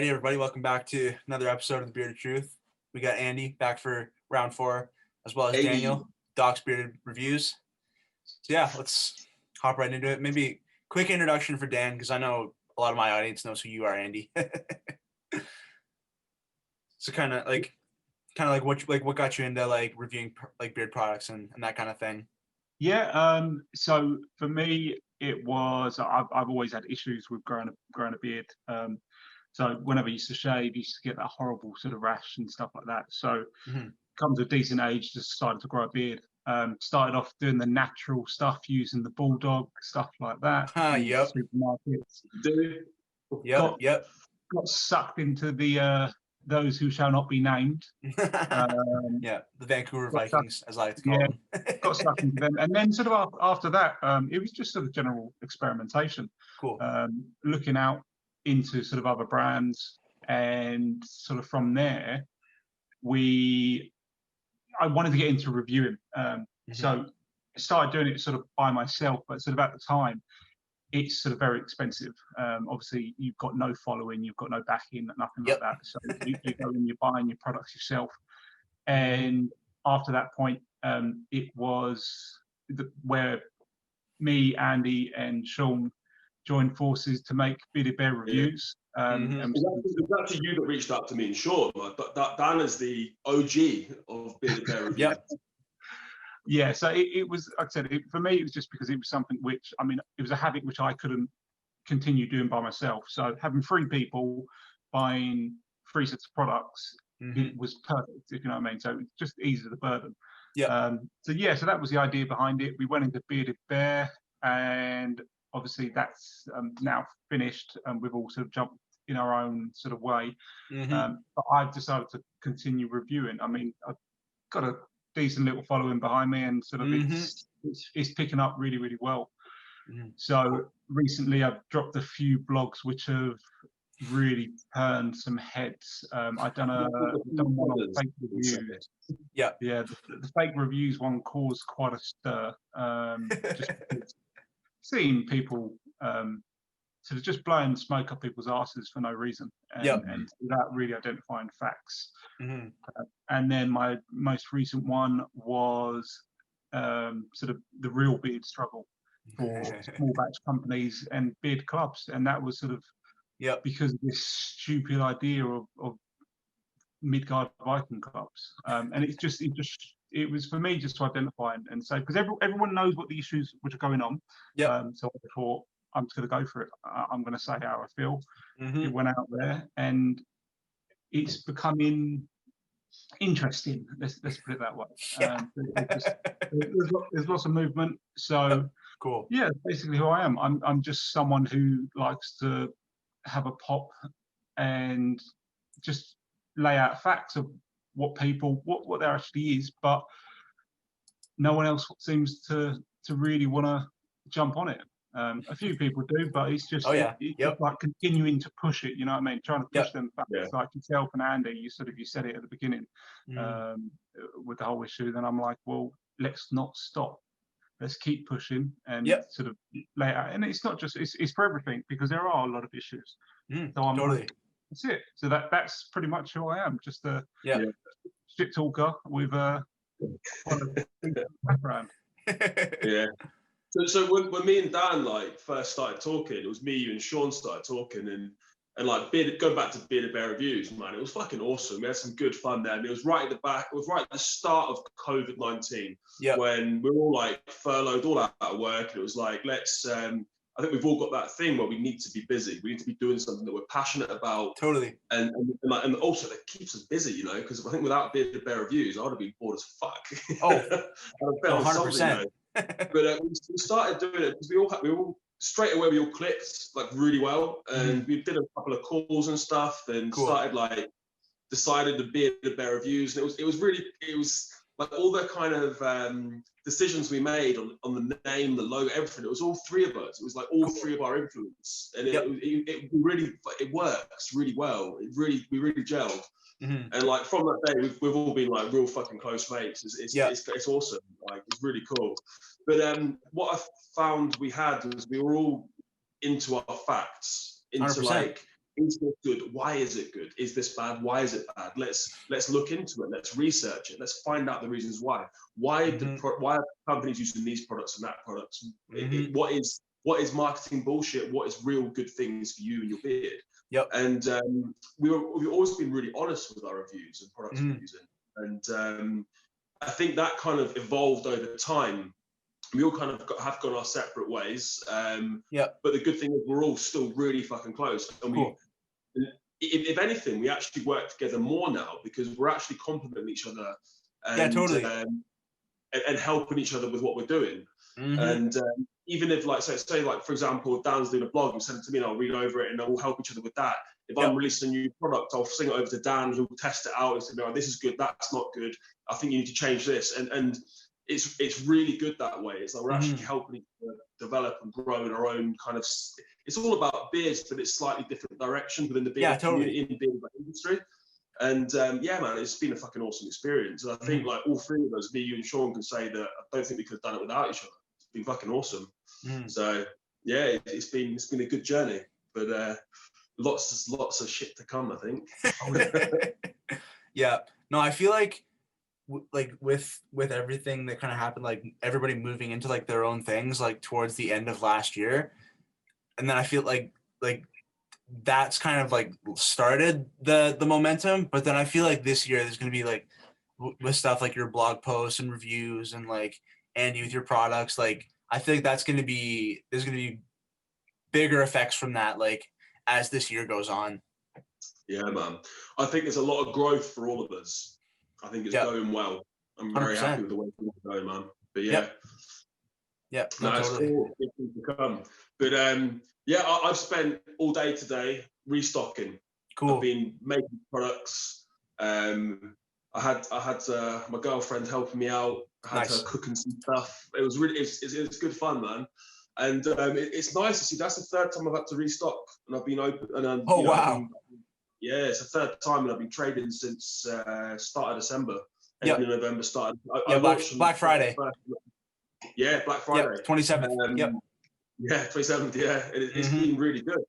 Alrighty, everybody, welcome back to another episode of the Bearded Truth. We got Andy back for round 4, as well as Daniel, Doc's Bearded Reviews. So yeah, let's hop right into it. Maybe quick introduction for Dan, because I know a lot of my audience knows who you are, Andy. So kind of like what got you into like reviewing like beard products and that kind of thing. Yeah. So for me, it was I've always had issues with growing a beard. So whenever I used to shave, I used to get that horrible sort of rash and stuff like that. So come to a decent age, just started to grow a beard. Started off doing the natural stuff, using the bulldog stuff like that. Yep. Supermarkets. Got sucked into the those who shall not be named. Yeah, the Vancouver Vikings, as I like to call them. Got stuck into them, and then sort of after that, it was just sort of general experimentation. Cool. Looking out into sort of other brands, and sort of from there, I wanted to get into reviewing. So I started doing it sort of by myself, but sort of at the time, it's sort of very expensive. Obviously, you've got no following, you've got no backing, nothing like that. So you go and you're buying your products yourself. And after that point, it was where me, Andy, and Sean joined forces to make Bearded Bear Reviews. And it was actually you that reached out to me and Sean. Like, Dan is the OG of Bearded Bear Reviews. Yeah, so it was, like I said, for me, it was just because it was something which, I mean, it was a habit which I couldn't continue doing by myself. So having 3 people buying 3 sets of products, it was perfect, if you know what I mean. So it just eased the burden. So that was the idea behind it. We went into Bearded Bear, and obviously that's now finished, and we've all sort of jumped in our own sort of way. But I've decided to continue reviewing. I mean, I've got a decent little following behind me, and sort of it's picking up really, really well. So recently I've dropped a few blogs which have really turned some heads. I've done one on fake reviews. The fake reviews one caused quite a stir. Just seeing people sort of just blowing smoke up people's asses for no reason, and without really identifying facts. And then my most recent one was sort of the real beard struggle for small batch companies and beard clubs, and that was sort of because of this stupid idea of Midgard Viking clubs, and it was for me just to identify and say, because everyone knows what the issues which are going on. So I thought, I'm just going to go for it. I'm going to say how I feel. It went out there, and it's becoming interesting. Let's put it that way. There's lots of movement. So cool. Yeah, basically who I am. I'm just someone who likes to have a pop and just lay out facts of what there actually is, but no one else seems to really want to jump on it. A few people do, but it's just like continuing to push it. You know what I mean? Trying to push them back. Like yourself and Andy, you said it at the beginning with the whole issue. Then I'm like, well, let's not stop. Let's keep pushing and sort of lay it out. And it's not just it's for everything, because there are a lot of issues. So I'm totally. That's it. So that's pretty much who I am. Just a shit talker with a background. So when me and Dan like first started talking, it was me, you, and Sean started talking, and like going back to Bearded Bear Reviews, man, it was fucking awesome. We had some good fun there, and it was right at the start of COVID-19, when we were all like furloughed, all out of work, and it was like, let's. I think we've all got that thing where we need to be busy. We need to be doing something that we're passionate about. Totally. And also that keeps us busy, you know, because I think without Bearded Bear Reviews, I would have been bored as fuck. Oh, 100%. But we started doing it because we all straight away we all clicked like really well, and we did a couple of calls and stuff, and started like decided the Bearded Bear Reviews, and it was like all the kind of decisions we made on the name, the logo, everything. It was all 3 of us. It was like all 3 of our influence, and it works really well. We really gelled. And like from that day, we've all been like real fucking close mates. It's awesome. Like it's really cool. But what I found we had was we were all into our facts, into 100%. Like Is this good? Why is it good? Is this bad? Why is it bad? Let's look into it. Let's research it. Let's find out the reasons why. Why are companies using these products and that products? What is marketing bullshit? What is real good things for you and your beard? Yep. And we've always been really honest with our reviews and products we're using. And I think that kind of evolved over time. We all kind of have gone our separate ways. But the good thing is we're all still really fucking close. And if anything, we actually work together more now because we're actually complementing each other and, and helping each other with what we're doing. And even if, like, say, like, for example, if Dan's doing a blog and send it to me and I'll read over it and we'll help each other with that. If I'm releasing a new product, I'll sing it over to Dan, who'll test it out and say, no, this is good, that's not good. I think you need to change this. And it's really good that way. It's like we're actually helping each other develop and grow in our own kind of. It's all about beards, but it's slightly different direction within the beard community in the beard industry. And man, it's been a fucking awesome experience. And I think like all three of us, me, you, and Sean, can say that I don't think we could have done it without each other. It's been fucking awesome. So yeah, it's been a good journey, but lots of shit to come, I think. Yeah. No, I feel like with everything that kind of happened, like everybody moving into like their own things, like towards the end of last year, and then I feel like that's kind of like started the momentum. But then I feel like this year there's gonna be like with stuff like your blog posts and reviews and like Andy with your products, like I feel like there's gonna be bigger effects from that, like as this year goes on. Yeah, man. I think there's a lot of growth for all of us. I think it's going well. I'm very 100%. Happy with the way things are going, man. But yeah. No, it's totally. Cool. To come. But I've spent all day today restocking. Cool. I've been making products. I had my girlfriend helping me out. I had her cooking some stuff. It was really it's good fun, man. And it's nice to see. That's the third time I've had to restock, and I've been open. And wow. It's the third time, and I've been trading since start of December. End of November started. Black Friday. Black Friday. 27th. 27th. Yeah, it's been really good.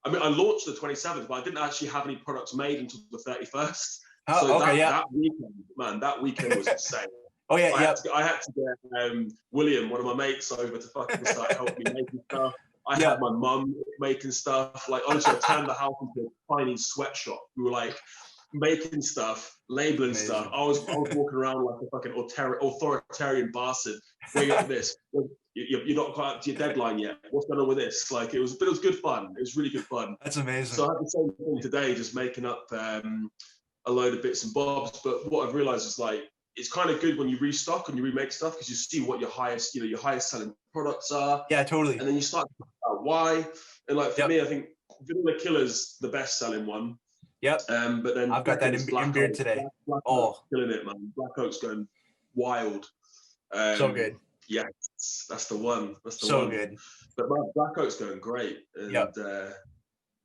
I mean, I launched the 27th, but I didn't actually have any products made until the 31st. That weekend was insane. I had to get William, one of my mates, over to fucking start helping me making stuff. I had my mum making stuff. Like, honestly, I turned the house into a tiny sweatshop. We were like making stuff, labeling stuff. I was walking around like a fucking authoritarian bastard. Where you at this? You're not quite up to your deadline yet. What's going on with this? Like, it was good fun. It was really good fun. That's amazing. So I had the same thing today, just making up a load of bits and bobs. But what I've realized is like, it's kind of good when you restock and you remake stuff because you see what your highest selling products are. Yeah, totally. And then you start to find out why. And like for me, I think Vanilla Killer's the best selling one. Yep. But then I've got that in Beard today. Black Oak's killing it, man. Black Oak's going wild. So good. Yeah, that's the one. That's the so one. Good. But Black Oak's going great. And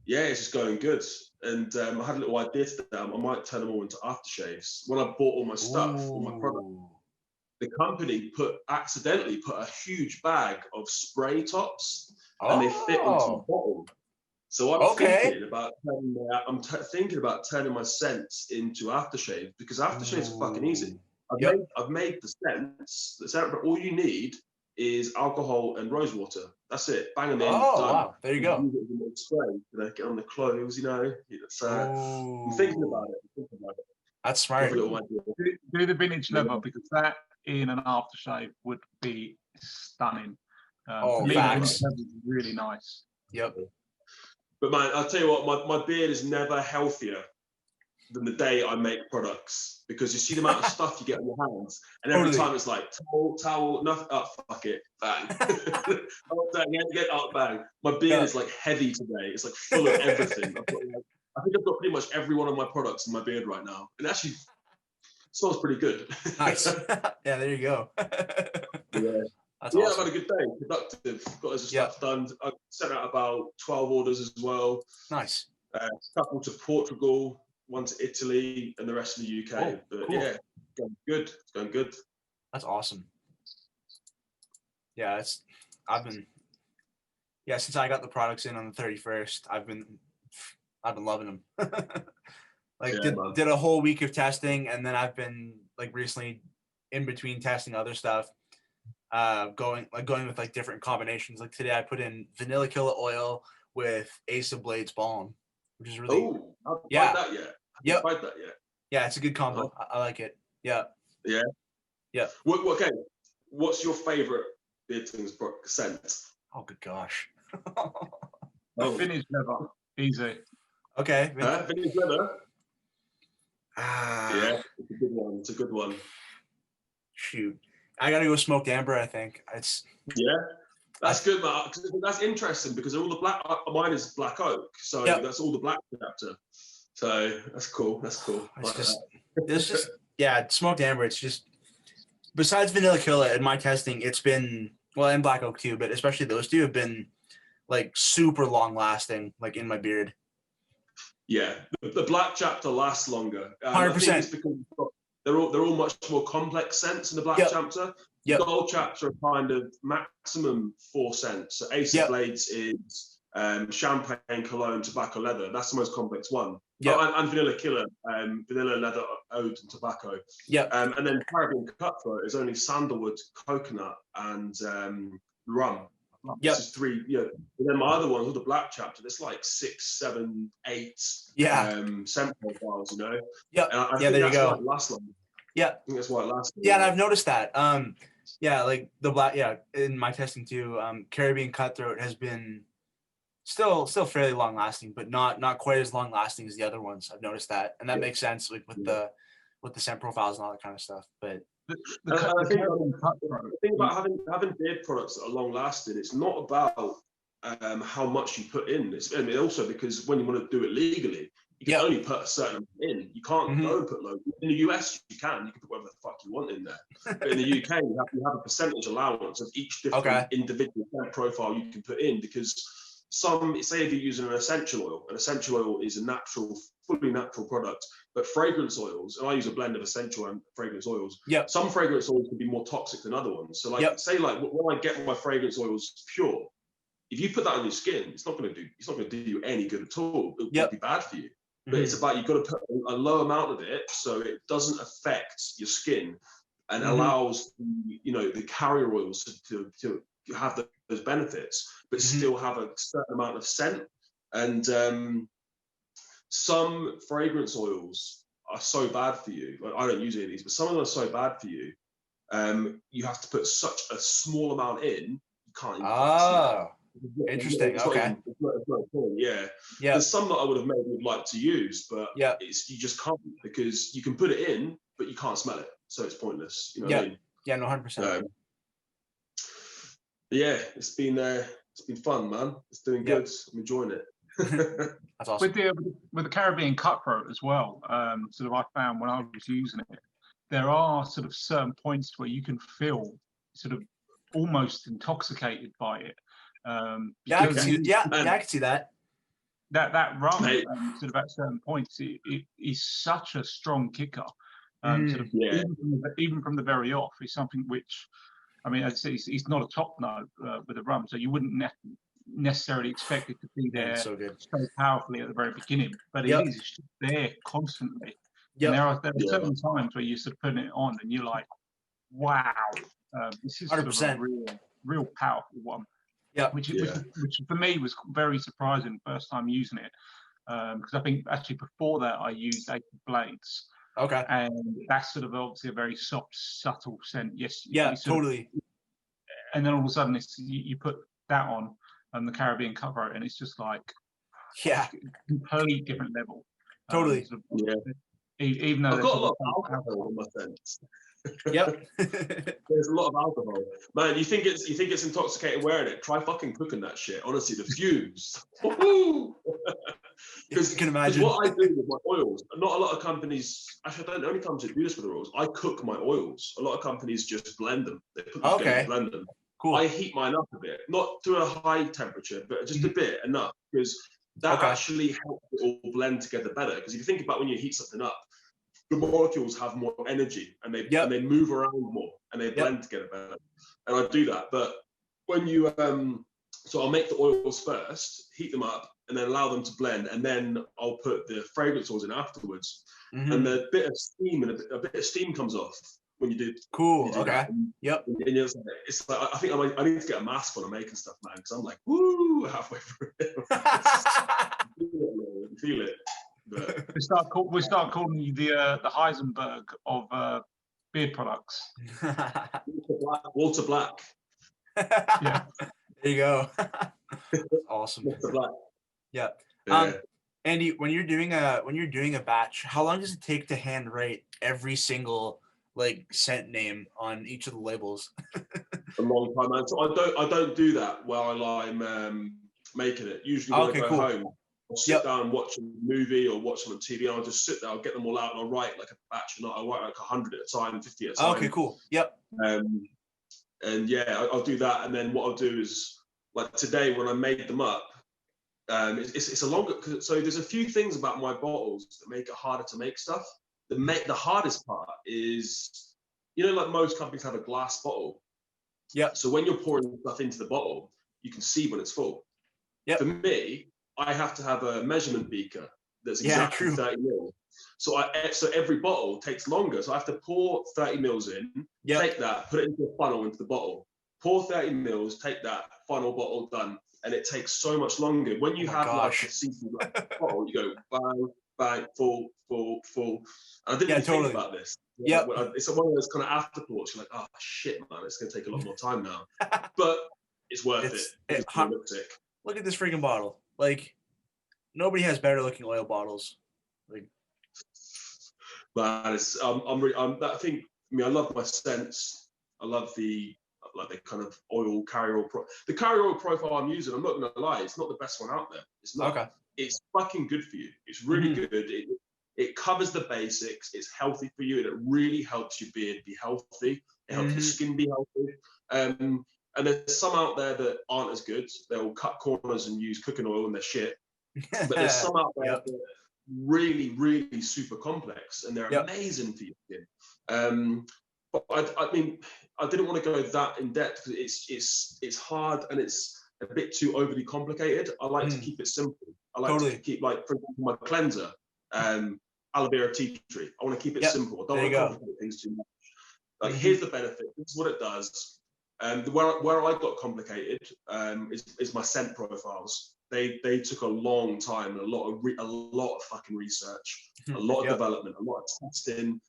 it's just going good. And I had a little idea today. I might turn them all into aftershaves. When I bought all my stuff, all my products, the company accidentally put a huge bag of spray tops, and they fit into the bottle. So I'm thinking about turning my scents into aftershaves, because aftershaves are fucking easy. I've made the scents. But all you need is alcohol and rose water. That's it. Bang them in. Done. Wow. There you go. Spray, get on the clothes, It's, I'm thinking about it. That's smart. Do the vintage leather, because that in an aftershave would be stunning. Facts. Really nice. Yep. But man, I'll tell you what, my beard is never healthier than the day I make products, because you see the amount of stuff you get on your hands, and every time it's like towel, nothing. Oh, fuck it, bang. Get out, bang. My beard is like heavy today. It's like full of everything. I think I've got pretty much every one of my products in my beard right now, and actually smells pretty good. Nice. Yeah, there you go. That's awesome. I've had a good day. Productive. Got loads of stuff done. I sent out about 12 orders as well. Nice. A couple to Portugal, one to Italy, and the rest in the UK. But cool. Going good. It's going good. That's awesome. Yeah, since I got the products in on the 31st, I've been loving them. Like Yeah, did a whole week of testing, and then I've been like recently in between testing other stuff, going with like different combinations. Like today I put in vanilla killer oil with Ace of Blades balm, which is really I haven't tried that yet. Yep. Tried that yet. Yeah, it's a good combo. I like it. Yeah. Yeah. Yeah. Okay. What's your favorite Beard Tings scent? Oh, good gosh. Vintage leather, easy. Okay. Vintage leather. Yeah, it's a good one. It's a good one. Shoot, I gotta go smoked amber. I think that's good, man. That's interesting because all the black. Mine is black oak, so that's all the black chapter. So that's cool. That's cool. It's just smoked amber. It's just besides vanilla killer in my testing, it's been and black oak too, but especially those two have been like super long lasting, like in my beard. Yeah, the black chapter lasts longer. 100%. Because they're all much more complex scents in the black chapter. The gold chapter are kind of maximum 4 scents. So Ace of Blades is champagne, cologne, tobacco, leather. That's the most complex one. And vanilla killer, vanilla, leather, oud, and tobacco. And then Caribbean cutthroat is only sandalwood, coconut, and rum. This is 3. And then my other ones, all the black chapter, there's like 6, 7, 8 scent profiles, And I think there that's you go. why it lasts long. I think that's why it lasts long. Yeah, and I've noticed that. Like the black, in my testing too, Caribbean cutthroat has been still fairly long lasting, but not quite as long lasting as the other ones. I've noticed that, and that makes sense with the scent profiles and all that kind of stuff. But the thing about having beard products that are long lasting, it's not about how much you put in. And also because when you want to do it legally, you can only put a certain amount in. You can't go and put loads. In the US, you can put whatever the fuck you want in there. But in the UK, you have a percentage allowance of each different individual scent profile you can put in, because say if you're using an essential oil is a fully natural product, but fragrance oils, and I use a blend of essential and fragrance oils. Some fragrance oils can be more toxic than other ones. So say when I get my fragrance oils pure, if you put that on your skin, it's not going to do you any good at all. It will be bad for you. But it's about, you've got to put a low amount of it so it doesn't affect your skin and allows the carrier oils to have those benefits, but still have a certain amount of scent. And some fragrance oils are so bad for you. Like, I don't use any of these, but some of them are so bad for you. You have to put such a small amount in, you can't even interesting. It's not There's some that I would have maybe like to use, but you just can't, because you can put it in, but you can't smell it, so it's pointless. You know what I mean? Yeah, no, 100%. It's been fun, man. It's doing good. I'm enjoying it. That's awesome. With the Caribbean cutthroat as well, sort of I found when I was using it, there are sort of certain points where you can feel sort of almost intoxicated by it. I can see that. That rum, sort of at certain points, it is such a strong kicker. Even from the very off, is something which, I mean, it's not a top note with the rum, so you wouldn't necessarily expect it to be there so powerfully at the very beginning, but it is just there constantly. And there are certain times where you're sort of putting it on and you're like, wow, this is 100%. Sort of a real powerful one. Which for me was very surprising first time using it, because I think actually before that I used Ace of Blades. And that's sort of obviously a very soft, subtle scent. Totally. And then all of a sudden you put that on and the Caribbean cutthroat, and it's just like completely different level. Totally. Even though I've got a lot of alcohol in my sense. There's a lot of alcohol, man. You think it's intoxicating wearing it? Try fucking cooking that shit. Honestly, the fumes. Because you can imagine what I do with my oils. Not a lot of companies. Actually, I don't know any companies that do this with their oils. I cook my oils. A lot of companies just blend them. They put them together and blend them. Cool. I heat mine up a bit, not to a high temperature, but just a bit enough, because that actually helps it all blend together better. Because if you think about when you heat something up, the molecules have more energy and they move around more and they blend together better. And I do that. But when you so I'll make the oils first, heat them up, and then allow them to blend, and then I'll put the fragrance oils in afterwards. Mm-hmm. And the bit of steam and a bit of steam comes off when you do. Cool. You do Okay. that. Yep. And it's like I think I need to get a mask when I'm making stuff, man, because I'm like, woo, halfway through it. Feel it. But We start calling you the Heisenberg of beard products. Walter Black. Yeah. There you go. Awesome. Walter Black. Yeah. Yeah. Andy, when you're doing a batch, how long does it take to hand write every single like scent name on each of the labels? A long time, man. So I don't do that while I'm making it. Usually when I go home, I'll sit down and watch a movie or watch them on TV, and I'll just sit there, I'll get them all out, and I'll write like a batch, and I'll write like 100 at a time, 50 at a time. Okay, cool. Yep. And yeah, I'll do that, and then what I'll do is, like today when I made them up, it's a longer, so there's a few things about my bottles that make it harder to make stuff. The hardest part is, you know, like most companies have a glass bottle. Yeah. So when you're pouring stuff into the bottle, you can see when it's full. Yeah. For me, I have to have a measurement beaker that's exactly 30 mil. So every bottle takes longer. So I have to pour 30 mils in, take that, put it into a funnel into the bottle, pour 30 mils, take that, funnel, bottle, done. And it takes so much longer. When you have like a seasoned bottle, you go bang, bang, full, full, full. And I didn't even think about this. Yeah. It's one of those kind of afterthoughts. You're like, oh shit, man, it's going to take a lot more time now. But it's worth it. It's sick. Look at this freaking bottle. Like, nobody has better looking oil bottles. Like, but it's I think, I mean, I love my scents. I love the kind of oil carrier oil the carrier oil profile I'm using. I'm not gonna lie, it's not the best one out there. It's not. Okay. It's fucking good for you. It's really good. It covers the basics. It's healthy for you, and it really helps your beard be healthy. It helps your skin be healthy. And there's some out there that aren't as good. They'll cut corners and use cooking oil and they're shit. But there's some out there that are really, really super complex, and they're amazing for your skin. But I mean, I didn't want to go that in depth because it's hard and it's a bit too overly complicated. I like to keep it simple. I like to keep, like, for example, my cleanser, aloe vera tea tree. I want to keep it simple. I don't want to complicate things too much. Like, here's the benefit. This is what it does. Where I got complicated is my scent profiles. They took a long time and a lot of fucking research, a lot of development, a lot of testing.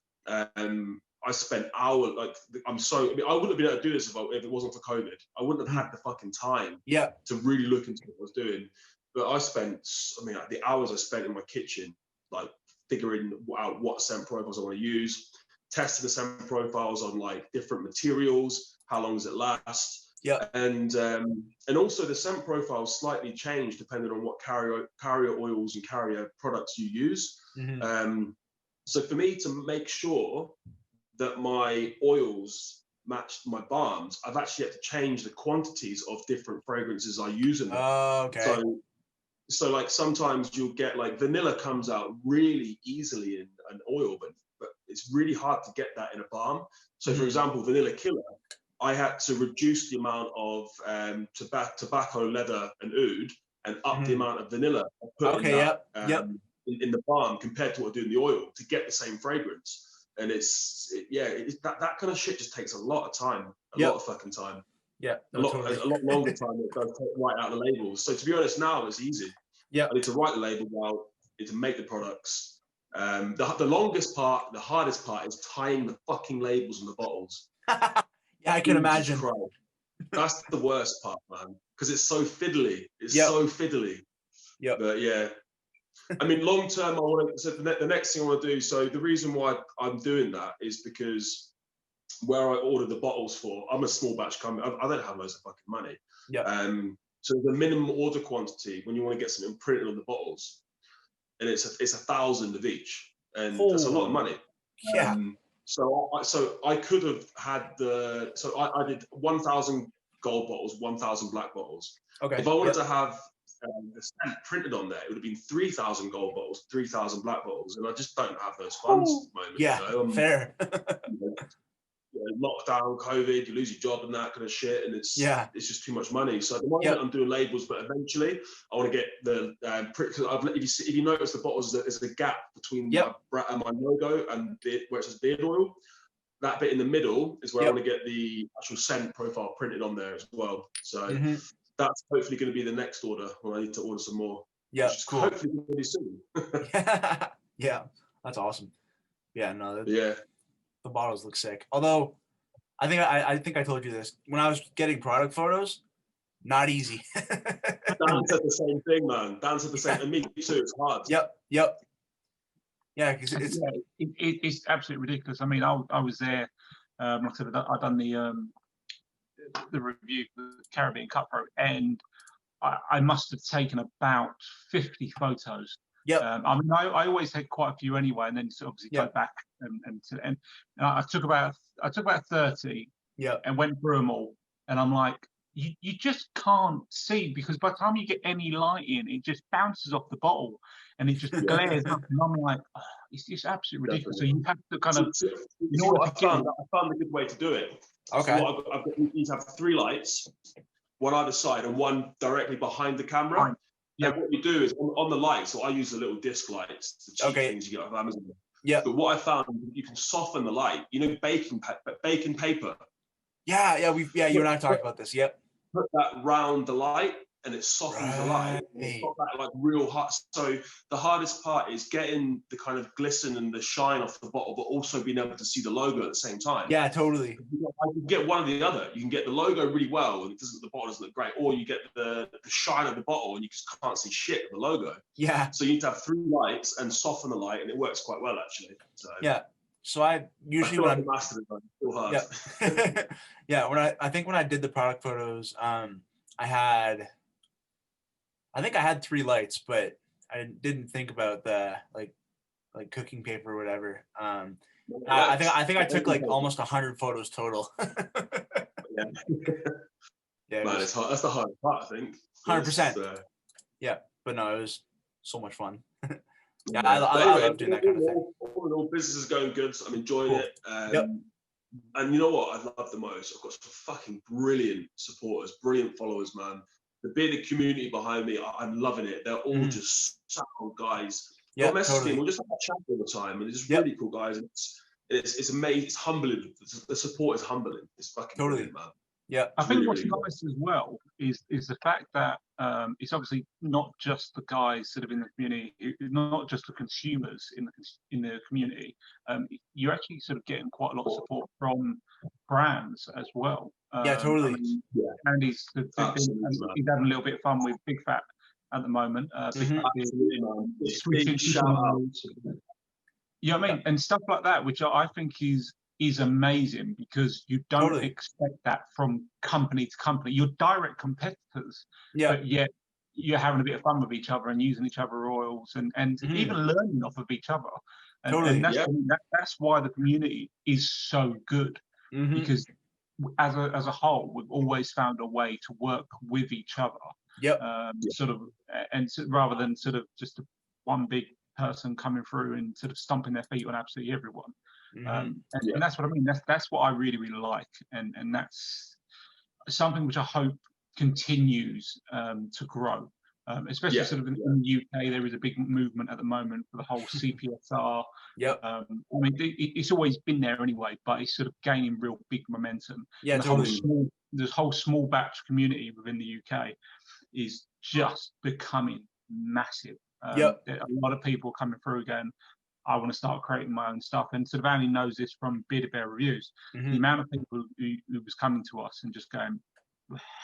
I spent hours, like, I wouldn't have been able to do this if it wasn't for COVID. I wouldn't have had the fucking time to really look into what I was doing. But like, the hours I spent in my kitchen, like, figuring out what scent profiles I want to use, testing the scent profiles on, like, different materials, how long does it last? And also the scent profiles slightly change depending on what carrier oils and carrier products you use. So for me to make sure that my oils matched my balms, I've actually had to change the quantities of different fragrances I use in them. Okay. So like sometimes you'll get, like, vanilla comes out really easily in an oil, but it's really hard to get that in a balm. So for example, Vanilla Killer, I had to reduce the amount of tobacco, leather, and oud, and up the amount of vanilla I put in the balm compared to what I do in the oil to get the same fragrance. And that kind of shit just takes a lot of time, a lot of fucking time. A lot longer time than it does to write out the labels. So to be honest, now it's easy. I need to write the label out, I need to make the products. The longest part, the hardest part is tying the fucking labels on the bottles. Yeah, I can imagine. That's the worst part, man, because it's so fiddly. It's so fiddly. But yeah. I mean, long term, the next thing I want to do, so the reason why I'm doing that is because where I order the bottles for, I'm a small batch company. I don't have loads of fucking money. So the minimum order quantity when you want to get something printed on the bottles, and it's 1,000 of each, and that's a lot of money. So I could have had I did 1,000 gold bottles, 1,000 black bottles. If I wanted to have the stamp printed on there, it would have been 3,000 gold bottles, 3,000 black bottles, and I just don't have those funds at the moment. Fair. lockdown, COVID, you lose your job and that kind of shit, and it's just too much money. So at the moment I'm doing labels, but eventually I want to get the if you notice the bottles, there's a gap between my logo and where it says beard oil. That bit in the middle is where I want to get the actual scent profile printed on there as well. So that's hopefully going to be the next order when I need to order some more. Yeah, cool. Hopefully pretty soon. Yeah, that's awesome. Yeah, no, the bottles look sick. Although, I think I told you this when I was getting product photos. Not easy. Dan said the same thing, man. Dan said the same, and me too. It's hard. Yep. Yeah, because it's absolutely ridiculous. I mean, I was there. Like I said, I've done the review for the Caribbean Cutthroat, and I must have taken about 50 photos. I mean, I always take quite a few anyway, and then obviously go back and I took about 30. And went through them all, and I'm like, you just can't see, because by the time you get any light in, it just bounces off the bottle and it just glares up, and I'm like, oh, it's just absolutely ridiculous. Definitely. So you have to kind of, I found a good way to do it. Okay. So I've got, you need to have 3 lights, one either side and one directly behind the camera. Fine. And what you do is on the lights, so I use the little disc lights, the cheap things you get off Amazon. Yeah. But what I found, you can soften the light. You know, baking paper. Yeah, you and I talked about this. Yep. Put that round the light, and it softens the light. It's got that like real hot. So the hardest part is getting the kind of glisten and the shine off the bottle, but also being able to see the logo at the same time. Yeah, totally. I can get one or the other. You can get the logo really well, and the bottle doesn't look great, or you get the shine of the bottle, and you just can't see shit of the logo. Yeah. So you need to have 3 lights and soften the light, and it works quite well actually. So yeah. So I usually when I'm mastered it, still hard. Yeah. Yeah. I think when I did the product photos, I think I had 3 lights, but I didn't think about the like cooking paper or whatever. I think I took like almost 100 photos total. Yeah, man, it's hard. That's the hardest part, I think. 100%. Yeah, but no, it was so much fun. Yeah, I love doing that kind of thing. All business is going good. So I'm enjoying it. And you know what I love the most? I've got some fucking brilliant supporters, brilliant followers, man. The bearded community behind me, I'm loving it. They're all just sound guys. Yeah, totally. We'll just have a chat all the time, and it's just really cool guys. And it's amazing. It's humbling. The support is humbling. It's fucking brilliant, man. Yeah, I think what's nice as well is the fact that it's obviously not just the guys sort of in the community, not just the consumers in the community. You're actually sort of getting quite a lot of support from brands as well. Yeah, totally. I mean, and he's having a little bit of fun with Big Fat at the moment. Big shout out. You know what I mean? And stuff like that, which I think is amazing, because you don't expect that from company to company. You're direct competitors, but yet you're having a bit of fun with each other and using each other's oils and even learning off of each other. And that's why the community is so good, because as a whole, we've always found a way to work with each other. Sort of, and rather than sort of just one big person coming through and sort of stomping their feet on absolutely everyone. And that's what I mean. That's what I really, really like, and that's something which I hope continues to grow, especially sort of in the UK. There is a big movement at the moment for the whole CPSR. I mean, it's always been there anyway, but it's sort of gaining real big momentum. Yeah, totally. This whole small batch community within the UK is just becoming massive. A lot of people coming through again. I want to start creating my own stuff, and sort of Andy knows this from Bearded Bear Reviews. The amount of people who was coming to us and just going,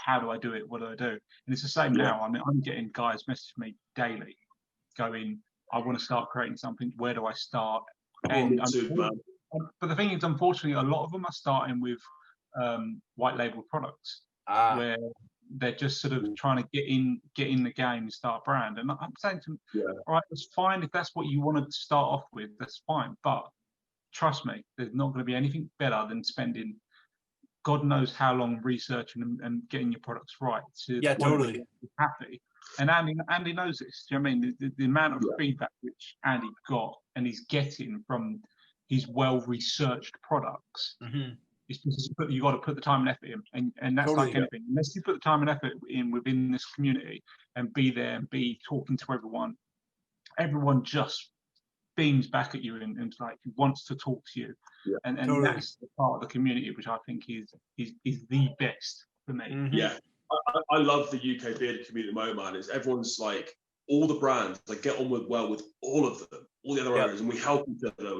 "How do I do it? What do I do?" And it's the same now. I mean, I'm getting guys message me daily, going, "I want to start creating something. Where do I start?" And but the thing is, unfortunately, a lot of them are starting with white label products, where they're just sort of trying to get in the game and start a brand. And I'm saying to them, all right, that's fine. If that's what you want to start off with, that's fine. But trust me, there's not going to be anything better than spending God knows how long researching and getting your products right to totally be happy. And Andy knows this. Do you know what I mean? The amount of feedback which Andy got and he's getting from his well-researched products It's because you got to put the time and effort in, and that's like anything. Unless you put the time and effort in within this community and be there and be talking to everyone just beams back at you and like wants to talk to you, and that's the part of the community which I think is the best for me. Yeah, I love the UK bearded community at the moment, man. It's everyone's like, all the brands like get on well with all of them, all the other owners, and we help each other.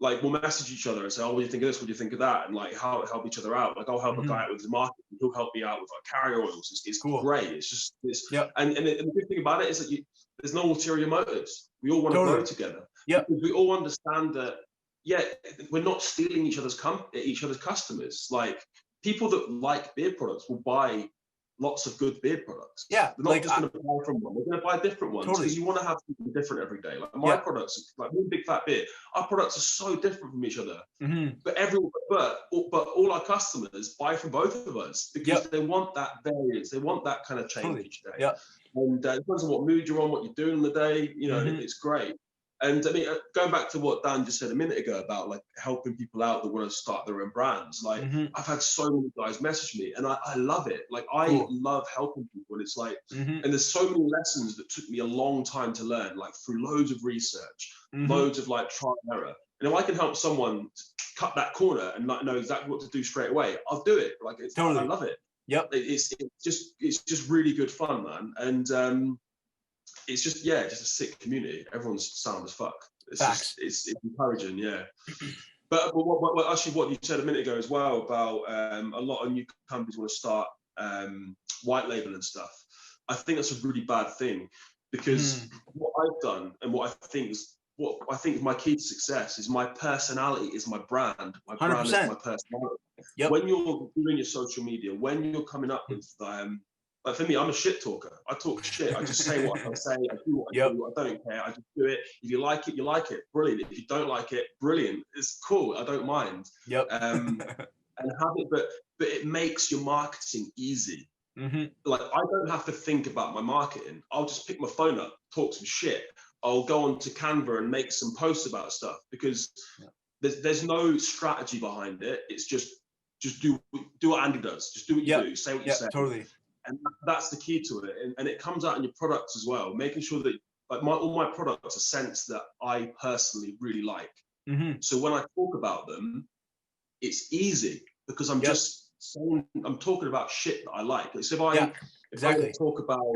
Like we'll message each other and say, oh, what do you think of this? What do you think of that? And like help each other out. Like I'll help a guy out with his marketing, he'll help me out with like carrier oils. It's cool. Great. It's just and the good thing about it is that there's no ulterior motives. We all want to grow together. Yeah, we all understand that. Yeah, we're not stealing each other's customers. Like people that like beard products will buy lots of good beard products. Yeah, they're not just going to buy from one; they're going to buy different ones because you want to have something different every day. Like my products, like one big fat beard, our products are so different from each other. But all our customers buy from both of us because they want that variance, they want that kind of change each day. Yeah, and it depends on what mood you're on, what you're doing on the day. You know, it's great. And I mean, going back to what Dan just said a minute ago about like helping people out that want to start their own brands, like I've had so many guys message me and I love it. Like I love helping people. And it's like, and there's so many lessons that took me a long time to learn, like through loads of research, loads of like trial and error. And if I can help someone cut that corner and not know exactly what to do straight away, I'll do it. Like I love it. Yep. It's just really good fun, man. And it's just a sick community. Everyone's sound as fuck. It's encouraging, yeah. But actually, what you said a minute ago as well about a lot of new companies want to start white label and stuff. I think that's a really bad thing because what I've done and what I think is my key to success is my personality is my brand. My 100%. Brand is my personality. Yep. When you're doing your social media, when you're coming up with like for me, I'm a shit talker. I talk shit. I just say what I say. I do what I do. I don't care. I just do it. If you like it, you like it. Brilliant. If you don't like it, brilliant. It's cool. I don't mind. Yep. And have it, but it makes your marketing easy. Like I don't have to think about my marketing. I'll just pick my phone up, talk some shit. I'll go on to Canva and make some posts about stuff because there's no strategy behind it. It's just do what Andy does. Just do what you do. Say what you say. Totally. And that's the key to it, and it comes out in your products as well. Making sure that like all my products are scents that I personally really like. So when I talk about them, it's easy because I'm just saying I'm talking about shit that I like. So if I talk about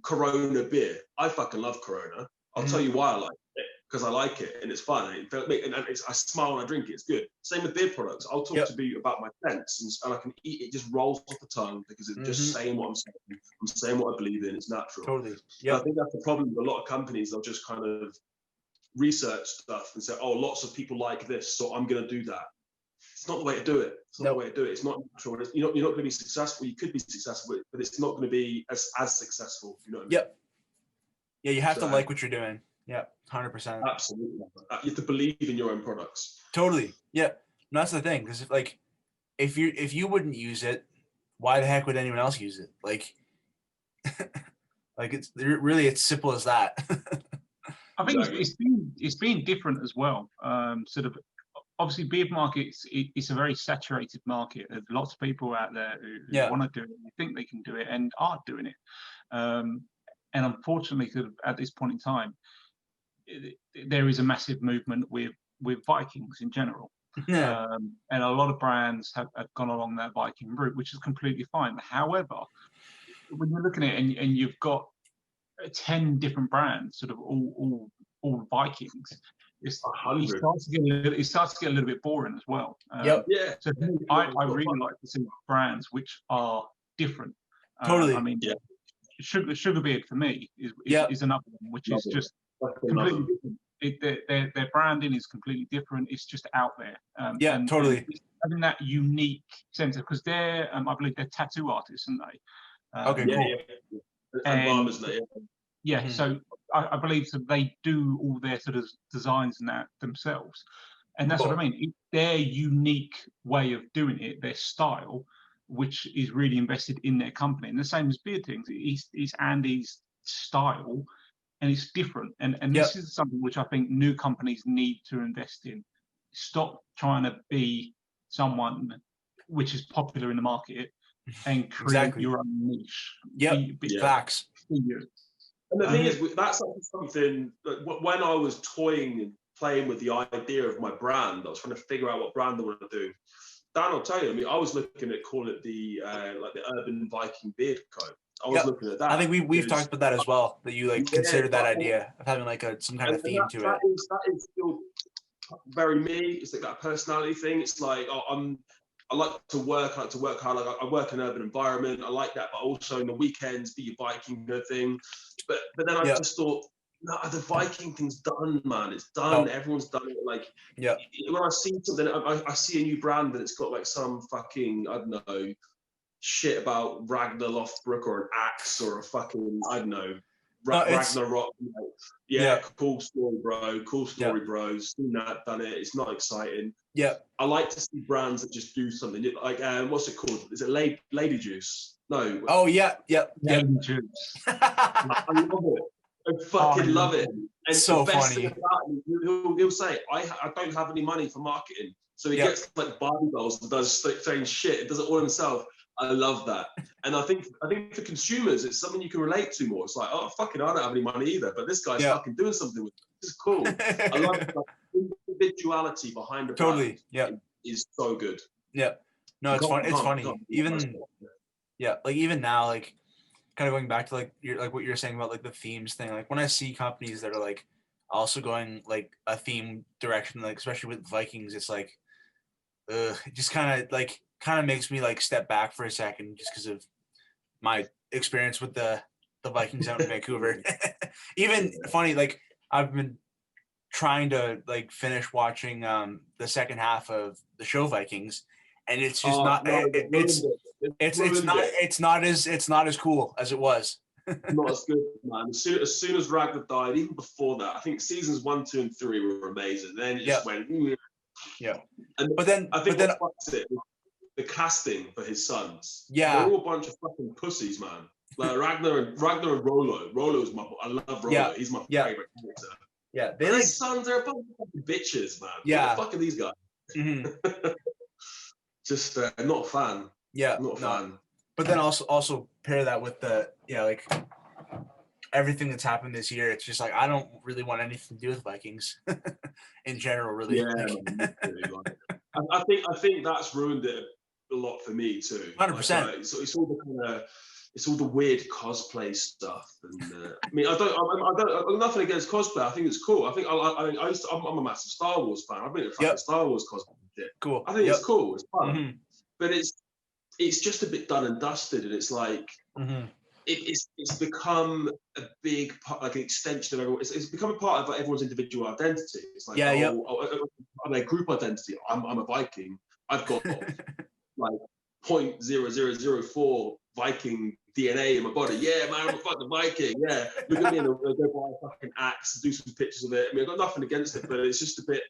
Corona beer, I fucking love Corona. I'll tell you why I like it. Because I like it and it's fun and I smile when I drink it. It's good. Same with beer products. I'll talk to you about my scents and I can eat it. Just rolls off the tongue because it's just saying what I'm saying. I'm saying what I believe in. It's natural. Totally. Yeah. I think that's the problem with a lot of companies. They'll just kind of research stuff and say, "Oh, lots of people like this, so I'm going to do that." It's not the way to do it. It's not the way to do it. It's not natural. You're not going to be successful. You could be successful, but it's not going to be as successful. You know what I mean? Yep. Yeah, you have to like what you're doing. Yeah, 100%. Absolutely. You have to believe in your own products. Totally. Yeah. And that's the thing, because if you wouldn't use it, why the heck would anyone else use it? Like, it's simple as that. I think it's been different as well. Sort of, obviously, beard markets it's a very saturated market. There's lots of people out there who want to do it, who think they can do it, and are doing it. And unfortunately, sort of at this point in time, there is a massive movement with Vikings in general. And a lot of brands have gone along that Viking route, which is completely fine. However, when you're looking at it and you've got 10 different brands, sort of all Vikings, it starts to get a little bit boring as well. So I really like to see brands which are different. Totally. I mean, Sugar Beard for me is another one, which is just completely different. Their branding is completely different. It's just out there. Totally. And having that unique sense of, because they're, I believe they're tattoo artists, aren't they? Okay, cool. And barbers, so I believe that they do all their sort of designs and that themselves. And that's what I mean. It's their unique way of doing it, their style, which is really invested in their company. And the same as Beard Tings. It's Andy's style, and it's different. And this is something which I think new companies need to invest in. Stop trying to be someone which is popular in the market and create your own niche. Facts. And the thing is, that's something that when I was toying and playing with the idea of my brand, I was trying to figure out what brand I want to do. Dan, I'll tell you, I mean, I was looking at calling it the Urban Viking Beard Coat. I was looking at that. I think we've talked about that as well, that you considered that idea of having like some kind of theme to it. That is still very me. It's like that personality thing. It's like I like to work hard. Like I work in an urban environment. I like that, but also in the weekends, be your biking thing. But then I just thought, no, the Viking thing's done, man. It's done. Everyone's done it. Like, when I see something, I see a new brand and it's got like some fucking, I don't know, shit about Ragnar Lothbrok or an axe or a fucking, I don't know, Ragnarok. Cool story, bro. Cool story, bro. Seen that, done it. It's not exciting. Yeah. I like to see brands that just do something. Like, what's it called? Is it Lady Juice? No. Oh, yeah. Lady Juice. I love it. I fucking love it. And so the best funny. thing about him, he'll say, I don't have any money for marketing. So he gets like Barbie dolls and does saying shit. It does it all himself. I love that. And I think for consumers, it's something you can relate to more. It's like, oh, fucking, I don't have any money either, but this guy's fucking doing something with it. This is cool. I love the individuality behind the brand. Is so good. Yeah. No, it's funny. It's funny. Even now, like, kind of going back to like what you're saying about like the themes thing. Like when I see companies that are like also going like a theme direction, like especially with Vikings, it's like, it just kind of makes me like step back for a second, just because of my experience with the Vikings out in Vancouver. Even funny, like I've been trying to like finish watching the second half of the show Vikings, and it's just it's not as cool as it was. Not as good, man. As soon as Ragnar died, even before that, I think seasons 1, 2, and 3 were amazing. Then it just went. But then the casting for his sons. Yeah. They're all a bunch of fucking pussies, man. Like Ragnar and Rollo. Rollo's I love Rollo. Yeah. He's my favorite character. Yeah. His sons are a bunch of fucking bitches, man. Yeah. What the fuck are these guys? Mm-hmm. Just not a fan. Yeah. Not a fan. But then also pair that with the like everything that's happened this year. It's just like I don't really want anything to do with Vikings in general, really. Yeah. I think that's ruined it a lot for me too. 100%. Like, it's all the weird cosplay stuff, and I mean, I'm nothing against cosplay. I think it's cool. I think I'm a massive Star Wars fan. I've been a fucking Star Wars cosplay shit. Cool. I think it's cool. It's fun, Mm-hmm. but it's just a bit done and dusted, and it's like it's become a big part, like an extension of everyone. It's become a part of everyone's individual identity. It's like I'm a group identity. I'm a Viking. I've got like 0.0004 Viking DNA in my body. Yeah, man, I'm a fucking Viking. Yeah, look at me and go buy a fucking axe, do some pictures of it. I mean, I've got nothing against it, but it's just a bit.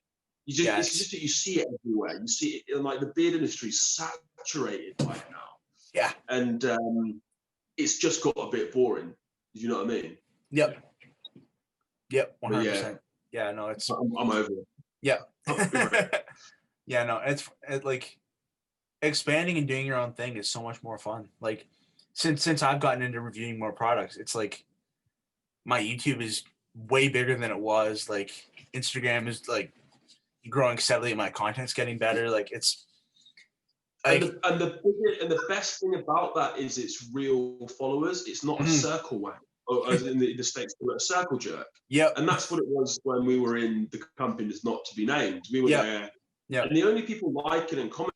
It's just that you see it everywhere. You see it in like the beard industry is saturated right now. Yeah, and it's just got a bit boring. You know what I mean? Yep. 100%. Yeah, no, it's. I'm over it. Yeah. Yeah, no, it's like expanding and doing your own thing is so much more fun. Like since I've gotten into reviewing more products, it's like my YouTube is way bigger than it was. Like Instagram is like growing steadily and my content's getting better. Like it's like, and the best thing about that is it's real followers. It's not a circle whack, or as in the States, a circle jerk. Yeah. And that's what it was when we were in the company that's not to be named. We were there. Yeah. And the only people liking and commenting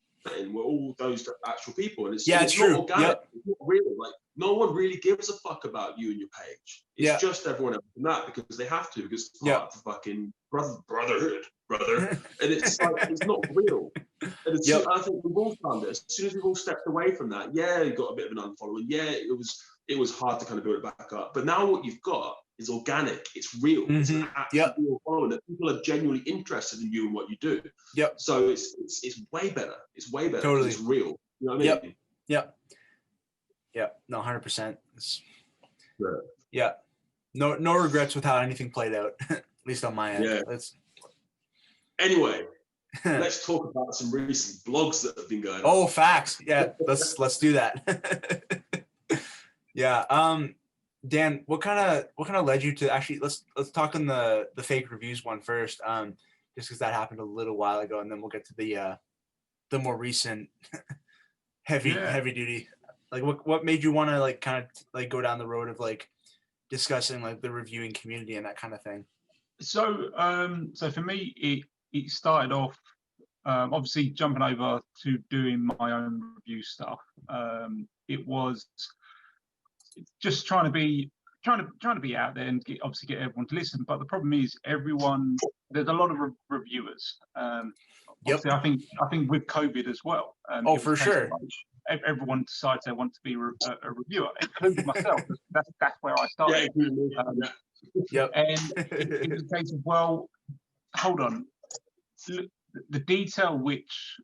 were all those actual people. And it's true. Not organic. Yep. It's not real. Like no one really gives a fuck about you and your page. It's just everyone else and that because they have to, because it's part of the fucking brotherhood, brother. And it's like it's not real. And I think we've all found it. As soon as we've all stepped away from that, you got a bit of an unfollowing. Yeah, it was hard to kind of build it back up. But now what you've got is organic. It's real. Mm-hmm. It's an actual real following that people are genuinely interested in you and what you do. Yep. So it's way better. It's way better. Totally. It's real. You know what I mean? Yep. No, 100%. Yeah. No regrets with how anything played out. At least on my end. Yeah. Anyway, let's talk about some recent blogs that have been going on. Oh, facts. Yeah, let's do that. Yeah. Dan, what kind of led you to actually let's talk on the fake reviews one first. Just because that happened a little while ago, and then we'll get to the more recent heavy duty. Like what made you want to like kind of like go down the road of like discussing like the reviewing community and that kind of thing? So so for me it started off obviously jumping over to doing my own review stuff. It was just trying to be out there and obviously get everyone to listen. But the problem is there's a lot of reviewers. Obviously, I think with COVID as well. Oh, for sure. Everyone decides they want to be a reviewer, including myself. That's where I started. Yep. And it was a case of, well, hold on. The detail which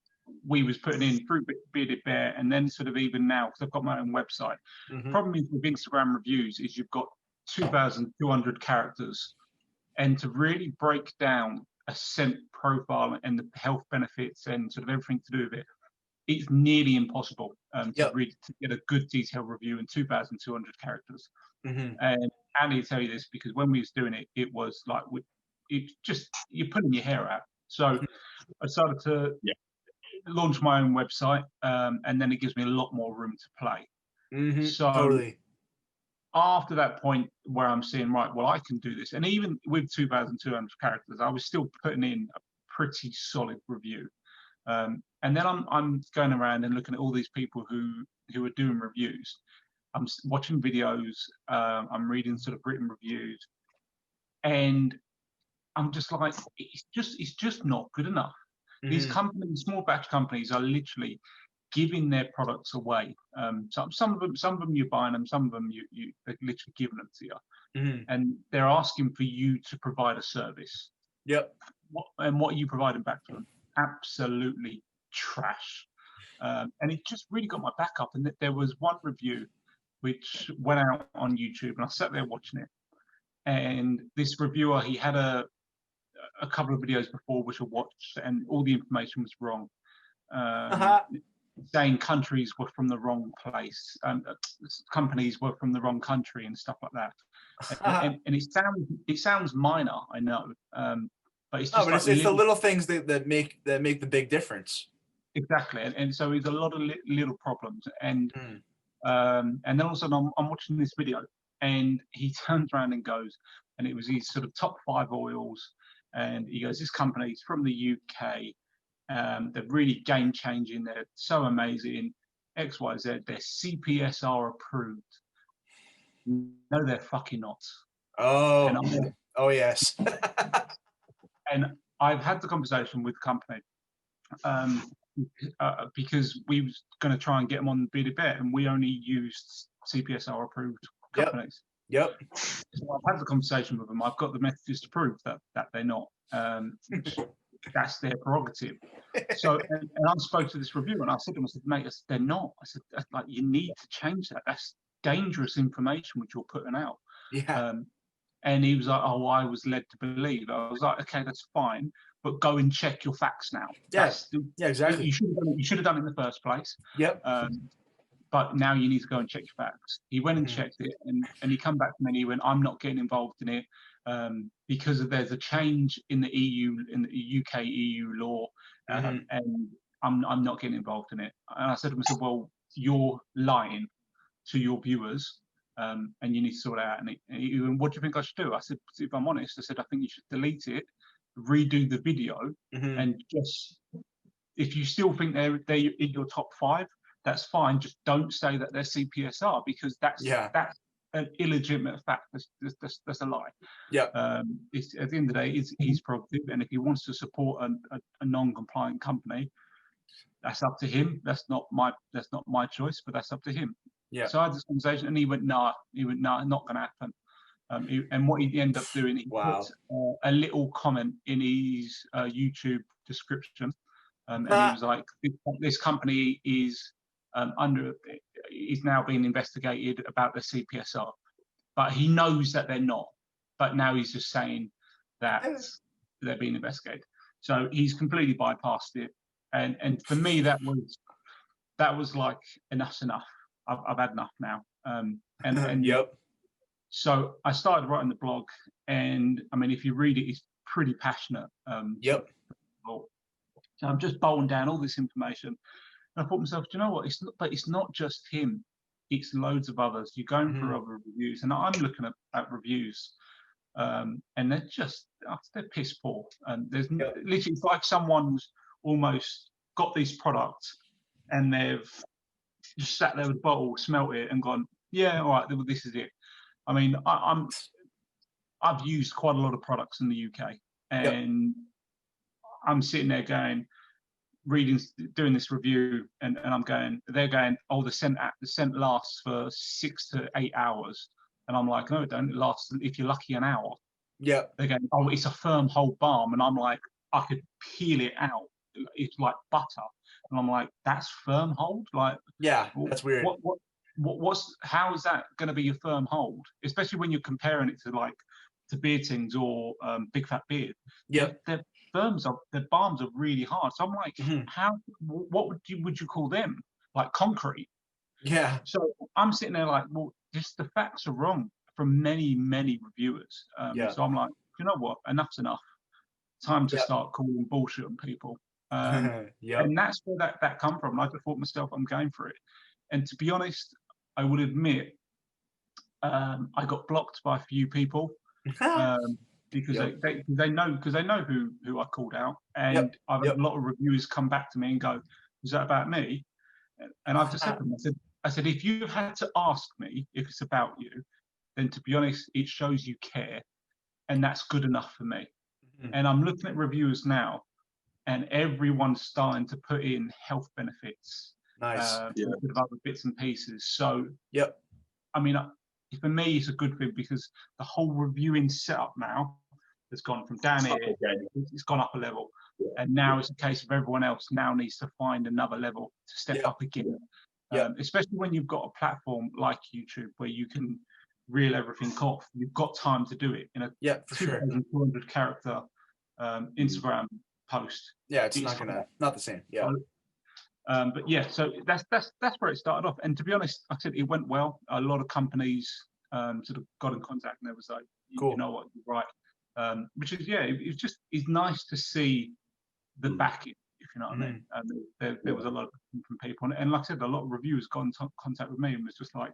we was putting in through Bearded Bear, and then sort of even now, because I've got my own website. Problem is with Instagram reviews is you've got 2,200 characters, and to really break down a scent profile and the health benefits and sort of everything to do with it, it's nearly impossible to get a good detailed review in 2,200 characters. And Andy will tell you this, because when we was doing it, it was like you're pulling your hair out. So I started to launch my own website, and then it gives me a lot more room to play. So totally. After that point where I'm seeing, right, well, I can do this, and even with 2,200 characters, I was still putting in a pretty solid review. And then I'm going around and looking at all these people who are doing reviews. I'm watching videos, I'm reading sort of written reviews, and I'm just like, it's just not good enough. These companies, small batch companies, are literally giving their products away. Some of them you're buying them, some of them they're literally giving them to you, and they're asking for you to provide a service. Yep. What are you providing back to them? Absolutely trash. And it just really got my back up. And there was one review which went out on YouTube, and I sat there watching it. And this reviewer, he had a couple of videos before which I watched, and all the information was wrong. Saying countries were from the wrong place, companies were from the wrong country, and stuff like that. And it sounds minor, I know, but it's just it's the little things that make the big difference. Exactly, and so it's a lot of little problems, and then all of a sudden I'm watching this video, and he turns around and goes, and it was his sort of top 5 oils, and he goes, this company's from the UK. They're really game changing. They're so amazing. XYZ. They're CPSR approved. No, they're fucking not. Oh yes. And I've had the conversation with the company because we was going to try and get them on Bearded Bear, and we only used CPSR approved companies. Yep. So I've had the conversation with them. I've got the messages to prove that they're not. That's their prerogative. So, and I spoke to this reviewer, and I said to him, I said, mate, they're not. I said, like, you need to change that. That's dangerous information which you're putting out. Yeah. And he was like, oh, I was led to believe. I was like, okay, that's fine, but go and check your facts now. Yes. Yeah, exactly. You should have done it in the first place. Yep. But now you need to go and check your facts. He went and checked it, and he come back to me and he went, I'm not getting involved in it because there's a change in the UK EU law, and I'm not getting involved in it. And I said to him, I said, well, you're lying to your viewers, and you need to sort it out. And he went, what do you think I should do? I said, if I'm honest, I said, I think you should delete it, redo the video, and just, if you still think they're in your top 5, that's fine. Just don't say that they're CPSR, because that's an illegitimate fact. That's a lie. Yeah. It's, at the end of the day, it's his prerogative, and if he wants to support a non-compliant company, that's up to him. That's not my choice, but that's up to him. Yeah. So I had this conversation, and he went, nah. Not going to happen. And what he ended up doing, he put a little comment in his YouTube description, and he was like, "This company is is now being investigated about the CPSR, but he knows that they're not. But now he's just saying that they're being investigated." So he's completely bypassed it. And for me, that was like, enough's enough. I've had enough now. And Yep. So I started writing the blog, and I mean, if you read it, it's pretty passionate. Yep. So I'm just bolting down all this information. And I thought to myself, do you know what? It's not just him. It's loads of others. You're going through other reviews, and I'm looking at reviews, and they're piss poor. And there's literally, it's like someone's almost got these products, and they've just sat there with a bottle, smelt it, and gone, yeah, all right, well, this is it. I mean, I've used quite a lot of products in the UK, and I'm sitting there going, doing this review, and they're going, oh, the scent lasts for 6 to 8 hours, and I'm like, no, it don't. It lasts, if you're lucky, an hour. Yeah. They're going, oh, it's a firm hold balm, and I'm like, I could peel it out. It's like butter, and I'm like, that's firm hold? Like, yeah, that's weird. How is that going to be your firm hold? Especially when you're comparing it to Beard Tings or Big Fat Beard. Yeah, their balms are really hard. So I'm like, what would you call them? Like concrete? Yeah. So I'm sitting there like, well, just the facts are wrong from many reviewers. So I'm like, you know what? Enough's enough. Time to start calling bullshit on people. And that's where that come from. I just thought myself, I'm going for it. And to be honest, I would admit, I got blocked by a few people because they know who I called out, and I've had a lot of reviewers come back to me and go, "Is that about me?" And I've just said to them, I said, if you had to ask me if it's about you, then to be honest, it shows you care, and that's good enough for me. And I'm looking at reviewers now, and everyone's starting to put in health benefits. Nice. With other bits and pieces. So, I mean, for me, it's a good thing because the whole reviewing setup now has gone from down here, it's gone up a level. And now it's a case of everyone else now needs to find another level to step up again. Especially when you've got a platform like YouTube where you can reel everything off. You've got time to do it in a 2,200 character Instagram post. Yeah, it's not the same. But yeah, so that's where it started off. And to be honest, like I said, it went well. A lot of companies sort of got in contact, and they was like, you know what, you're right. Which is it's nice to see the backing, if you know what I mean. There was a lot of from people, and like I said, a lot of reviewers got in contact with me and was just like,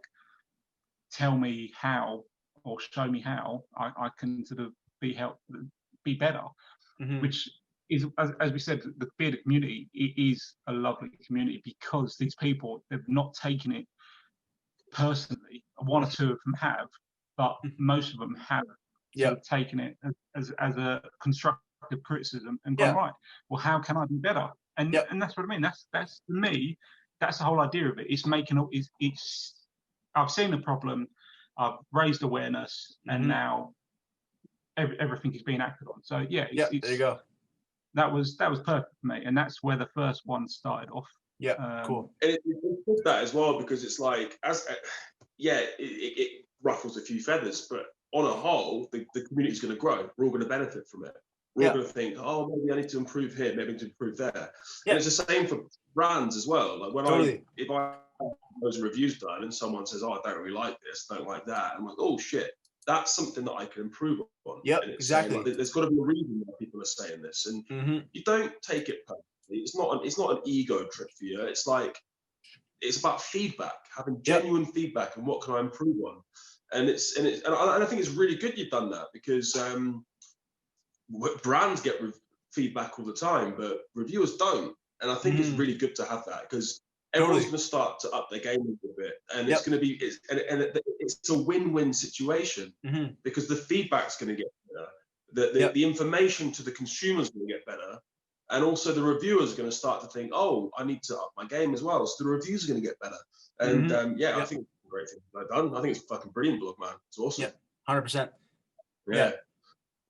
tell me how, or show me how I can sort of be better, which is, as we said, the bearded community is a lovely community because these people, they've not taken it personally. One or two of them have, but most of them have taken it as a constructive criticism and gone, right, well, how can I be better? And that's what I mean. That's for me, that's the whole idea of it. It's making it's I've seen the problem, I've raised awareness, and now everything is being acted on. So there you go. That was perfect for me, and that's where the first one started off. Cool. And it did that as well because it's like, it ruffles a few feathers, but on a whole, the community is going to grow. We're all going to benefit from it. We're all going to think, oh, maybe I need to improve here, maybe I need to improve there. And it's the same for brands as well. Like when if I have those reviews done and someone says, oh, I don't really like this, don't like that, I'm like, oh shit, that's something that I can improve on. Exactly. Like, there's got to be a reason why people are saying this, and you don't take it personally. It's not an ego trip for you. It's like, it's about feedback, having genuine feedback, and what can I improve on. And I think it's really good you've done that because brands get feedback all the time, but reviewers don't. And I think it's really good to have that because everyone's going to start to up their game a little bit, and it's going to be it's a win-win situation because the feedback's going to get better, the information to the consumer is going to get better, and also the reviewers are going to start to think, oh, I need to up my game as well. So the reviews are going to get better, and I think it's a great thing I've done. I think it's a fucking brilliant blog, man. It's awesome. 100%. Yeah.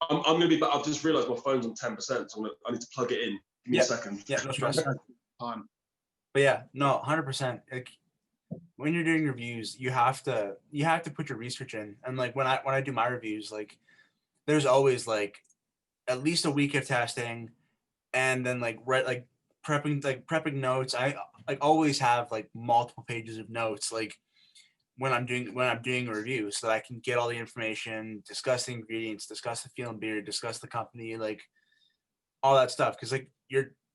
I'm going to be, but I've just realised my phone's on 10%, so I need to plug it in. Give me a second. Yeah, no stress. But yeah, no, 100%. Like when you're doing reviews, you have to put your research in. And like when I do my reviews, like there's always like at least a week of testing, and then like prepping notes. I like always have like multiple pages of notes like when I'm doing a review, so that I can get all the information, discuss the ingredients, discuss the feel and beer, discuss the company, like all that stuff. Because like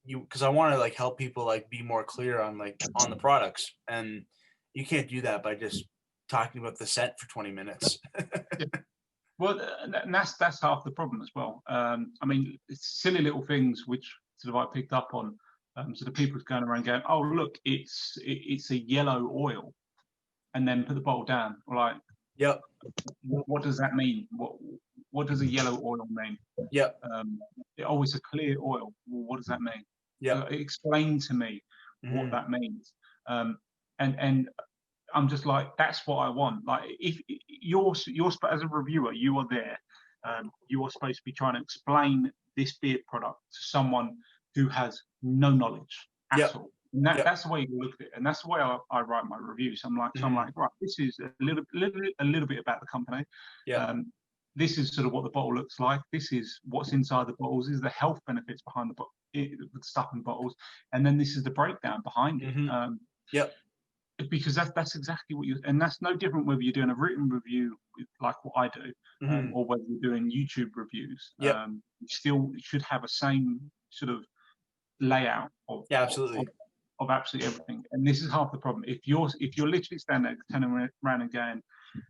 because I want to like help people like be more clear on the products, and you can't do that by just talking about the scent for 20 minutes. Yeah. Well, and that's half the problem as well. I mean, it's silly little things which sort of I picked up on. So the people going around going, "Oh, look, it's a yellow oil," and then put the bottle down. Like, yep. What does that mean? What does a yellow oil mean? Yep. It's a clear oil. Well, what does that mean? Yeah. Explain to me what that means. And I'm just like, that's what I want. Like, if you're as a reviewer, you are there. You are supposed to be trying to explain this beard product to someone who has no knowledge at all. And that's the way you look at it, and that's the way I write my reviews. I'm like, right, this is a little bit about the company. Yeah. This is sort of what the bottle looks like. This is what's inside the bottles. This is the health benefits behind the stuff in bottles, and then this is the breakdown behind it. Because that's exactly what and that's no different whether you're doing a written review like what I do, or whether you're doing YouTube reviews. You still should have a same sort of layout of absolutely. Of absolutely everything. And this is half the problem. If you're literally standing there turning around and going,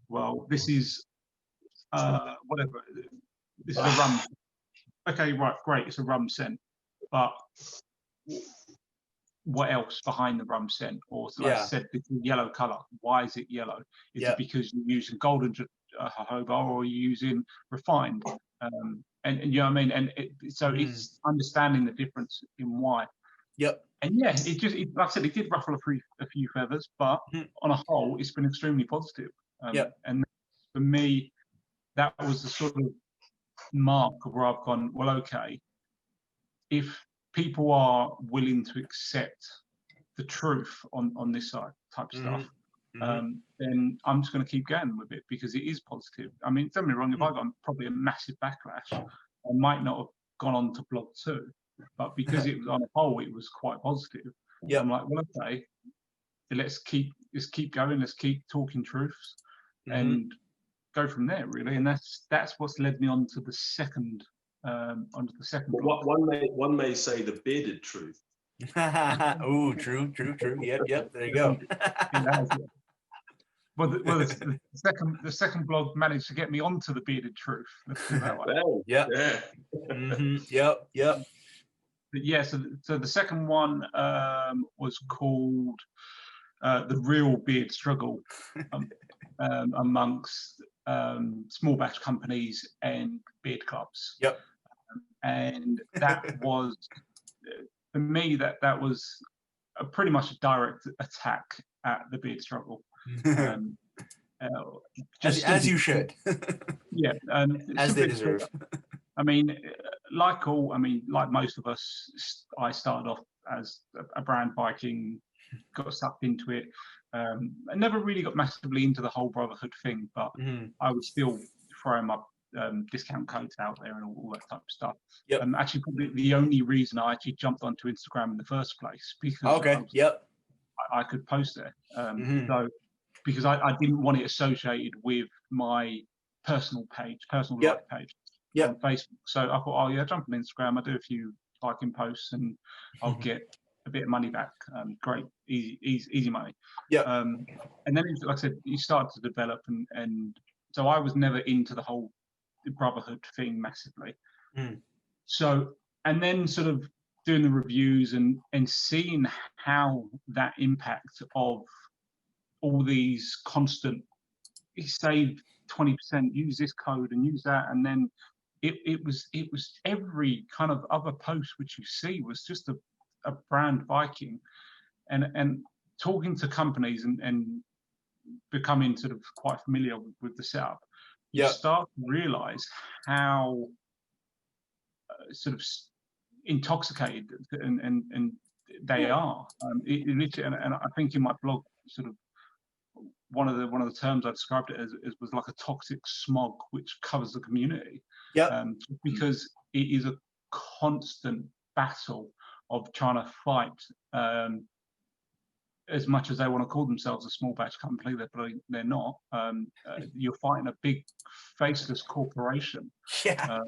well, this is whatever, this is a rum. Okay, right, great, it's a rum scent, but what else behind the rum scent? Or like I said, it's yellow color. Why is it yellow? Is it because you're using golden jojoba, or are you using refined? And you know what I mean? And so it's understanding the difference in why. And yeah, like I said, it did ruffle a few feathers, but on a whole, it's been extremely positive. And for me, that was the sort of mark of where I've gone, well, okay, if people are willing to accept the truth on this type of stuff, then I'm just going to keep going with it because it is positive. I mean, don't get me wrong, if I got probably a massive backlash, I might not have gone on to blog 2, but because it was on a whole, it was quite positive. I'm like, well, okay, let's keep going, let's keep talking truths, and go from there, really. And that's what's led me on to the second. Onto the second blog. One may say the bearded truth. Oh, true. Yep. There you go. Well, the second blog managed to get me onto the bearded truth. Let's put it that way. Yep. But yeah, so the second one was called "The Real Beard Struggle" amongst small batch companies and beard clubs. And that was, for me, that was pretty much a direct attack at the beard struggle. As you should. As they deserve. I mean, like most of us, I started off as a brand Viking, got sucked into it. I never really got massively into the whole brotherhood thing, but I was still throwing my discount codes out there and all that type of stuff. Actually, probably the only reason I actually jumped onto Instagram in the first place because I could post there. So because I didn't want it associated with my personal life page on Facebook. So I thought, jump on Instagram. I do a few liking posts and I'll get a bit of money back. Great, easy money. And then, like I said, you start to develop, and so I was never into the whole brotherhood thing massively. So, and then sort of doing the reviews and seeing how that impact of all these constant, save 20%, use this code and use that, and then it was every kind of other post which you see was just a brand Viking, and talking to companies and becoming sort of quite familiar with the setup. You start to realize how sort of intoxicated and they are. It literally, and I think in my blog, sort of one of the terms I described it as was like a toxic smog which covers the community. Because it is a constant battle of trying to fight. As much as they want to call themselves a small batch company, they're not. You're fighting a big faceless corporation. Yeah.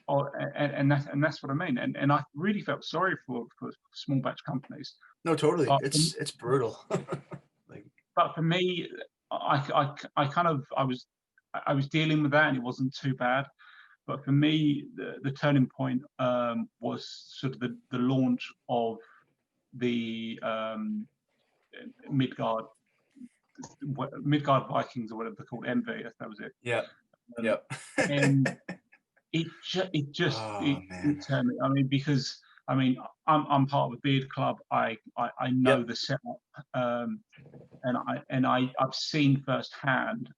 And that's what I mean. And I really felt sorry for small batch companies. No, totally. It's brutal. But for me, I was dealing with that, and it wasn't too bad. But for me, the turning point was sort of the launch of the Midgard Vikings, or whatever they're called, MV. That was it. Yeah. Yep. And it just turned me. I mean, because I'm part of a beard club. I know the setup, and I've seen firsthand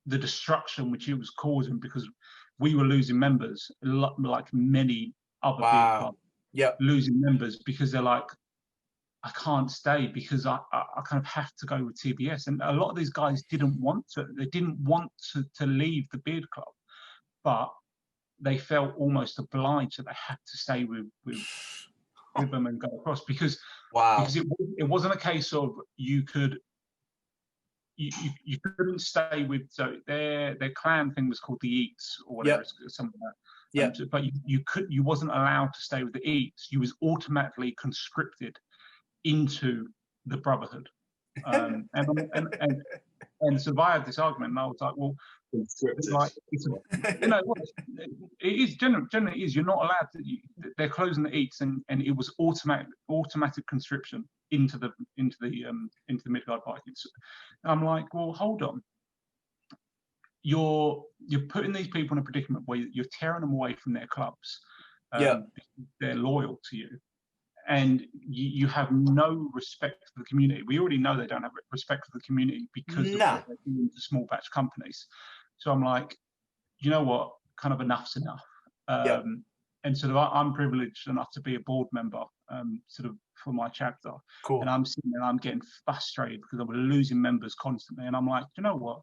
the destruction which it was causing, because we were losing members, like many other beard clubs. Losing members because they're like, I can't stay because I kind of have to go with TBS. And a lot of these guys didn't want to. They didn't want to leave the beard club, but they felt almost obliged that they had to stay with them and go across, because it wasn't a case of you couldn't stay with, so their clan thing was called the Eats or whatever, something like that. But you wasn't allowed to stay with the Eats. You was automatically conscripted into the Brotherhood. And survived this argument, and I was like, well, like, it is generally is. You're not allowed to. They're closing the Eats, and it was automatic conscription into the Midgard Vikings. And I'm like, well, hold on. You're putting these people in a predicament where you're tearing them away from their clubs. Because they're loyal to you, and you have no respect for the community. We already know they don't have respect for the community because of what they're doing to small batch companies. So I'm like, you know what? Kind of enough's enough. And sort of, I'm privileged enough to be a board member, sort of, for my chapter. Cool. And I'm sitting there, I'm getting frustrated because I'm losing members constantly. And I'm like, you know what?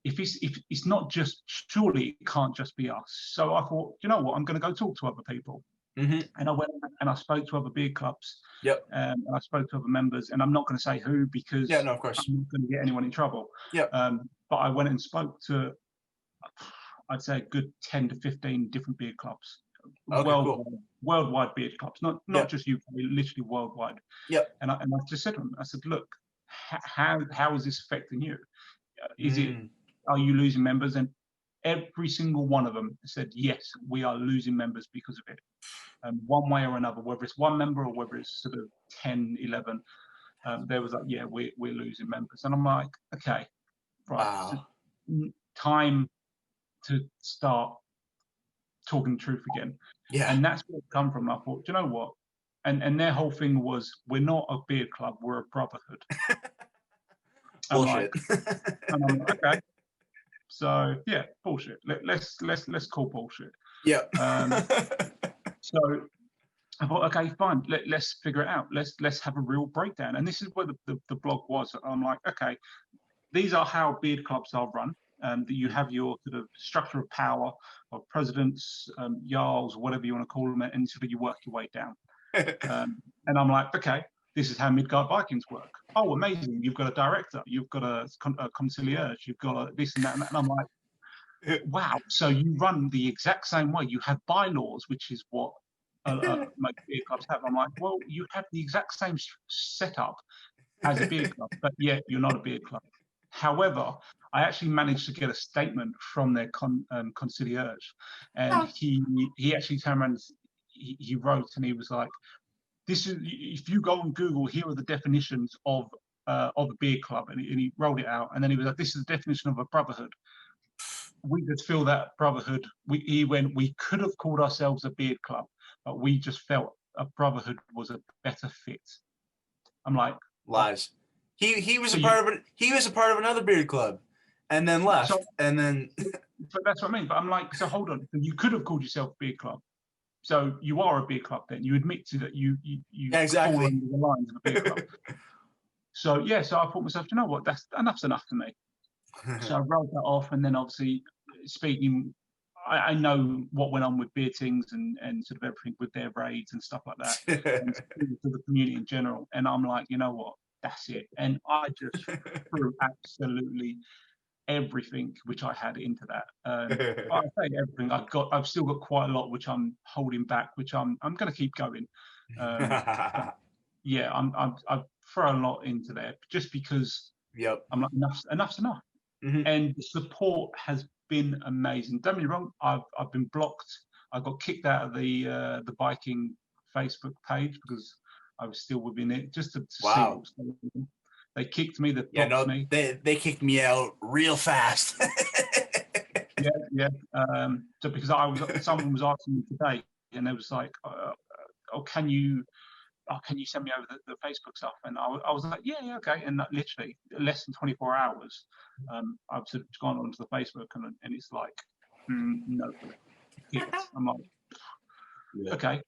If it's not just, surely it can't just be us. So I thought, you know what? I'm going to go talk to other people. Mm-hmm. And I went and I spoke to other beard clubs. And I spoke to other members, and I'm not going to say who, because of course, I'm not going to get anyone in trouble. But I went and spoke to, I'd say, a good 10 to 15 different beard clubs, worldwide beard clubs, not just UK, literally worldwide. And I just said to them, I said, look, how is this affecting you? Are you losing members? And every single one of them said, yes, we are losing members because of it. One way or another, whether it's one member or whether it's sort of 10, 11, there was like, yeah, we're losing members. And I'm like, okay, right, so time to start talking the truth again. And that's where it come from. I thought, you know what? And their whole thing was, we're not a beard club, we're a brotherhood. Bullshit. And I'm like, okay. So yeah, bullshit. Let's call bullshit. So I thought, okay, fine. Let's figure it out. Let's have a real breakdown. And this is where the blog was. I'm like, okay, these are how beard clubs are run. That you have your sort of structure of power of presidents, jarls, whatever you want to call them, and sort of you work your way down. And I'm like, okay, this is how Midgard Vikings work. Oh, amazing! You've got a director, you've got a concierge, you've got this and that, and I'm like, wow. So you run the exact same way. You have bylaws, which is what most beer clubs have. I'm like, well, you have the exact same setup as a beer club, but yet you're not a beer club. However, I actually managed to get a statement from their concierge, and he actually turned around. He wrote, and he was like, "This is, if you go on Google, here are the definitions of a beer club," and he rolled it out, and then he was like, "This is the definition of a brotherhood. We just feel that brotherhood. We could have called ourselves a beard club, but we just felt a brotherhood was a better fit." I'm like, lies. He was a part of it. He was a part of another beard club, and then left. And then, but that's what I mean. But I'm like, so hold on. You could have called yourself a beard club. So you are a beer club then. You admit to that you exactly fall under the lines of a beer club. So yeah, so I thought to myself, you know what, enough's enough for me. So I wrote that off, and then obviously speaking, I know what went on with Beard Tings and sort of everything with their raids and stuff like that, and to the community in general. And I'm like, you know what, that's it. And I just threw absolutely everything which I had into that. I say everything. I've still got quite a lot which I'm holding back, which I'm going to keep going. Yeah, I throw a lot into there just because I'm like, enough's enough. And the support has been amazing. Don't get me wrong, I've been blocked. I got kicked out of the biking Facebook page because I was still within it, just to see what was going on. They kicked me. They blocked me. They kicked me out real fast. Yeah. So because someone was asking me today, and they was like, "Oh, can you send me over the Facebook stuff?" And I was like, yeah, okay. And that literally less than 24 hours, I've sort of gone onto the Facebook and it's like, no, I'm like, okay.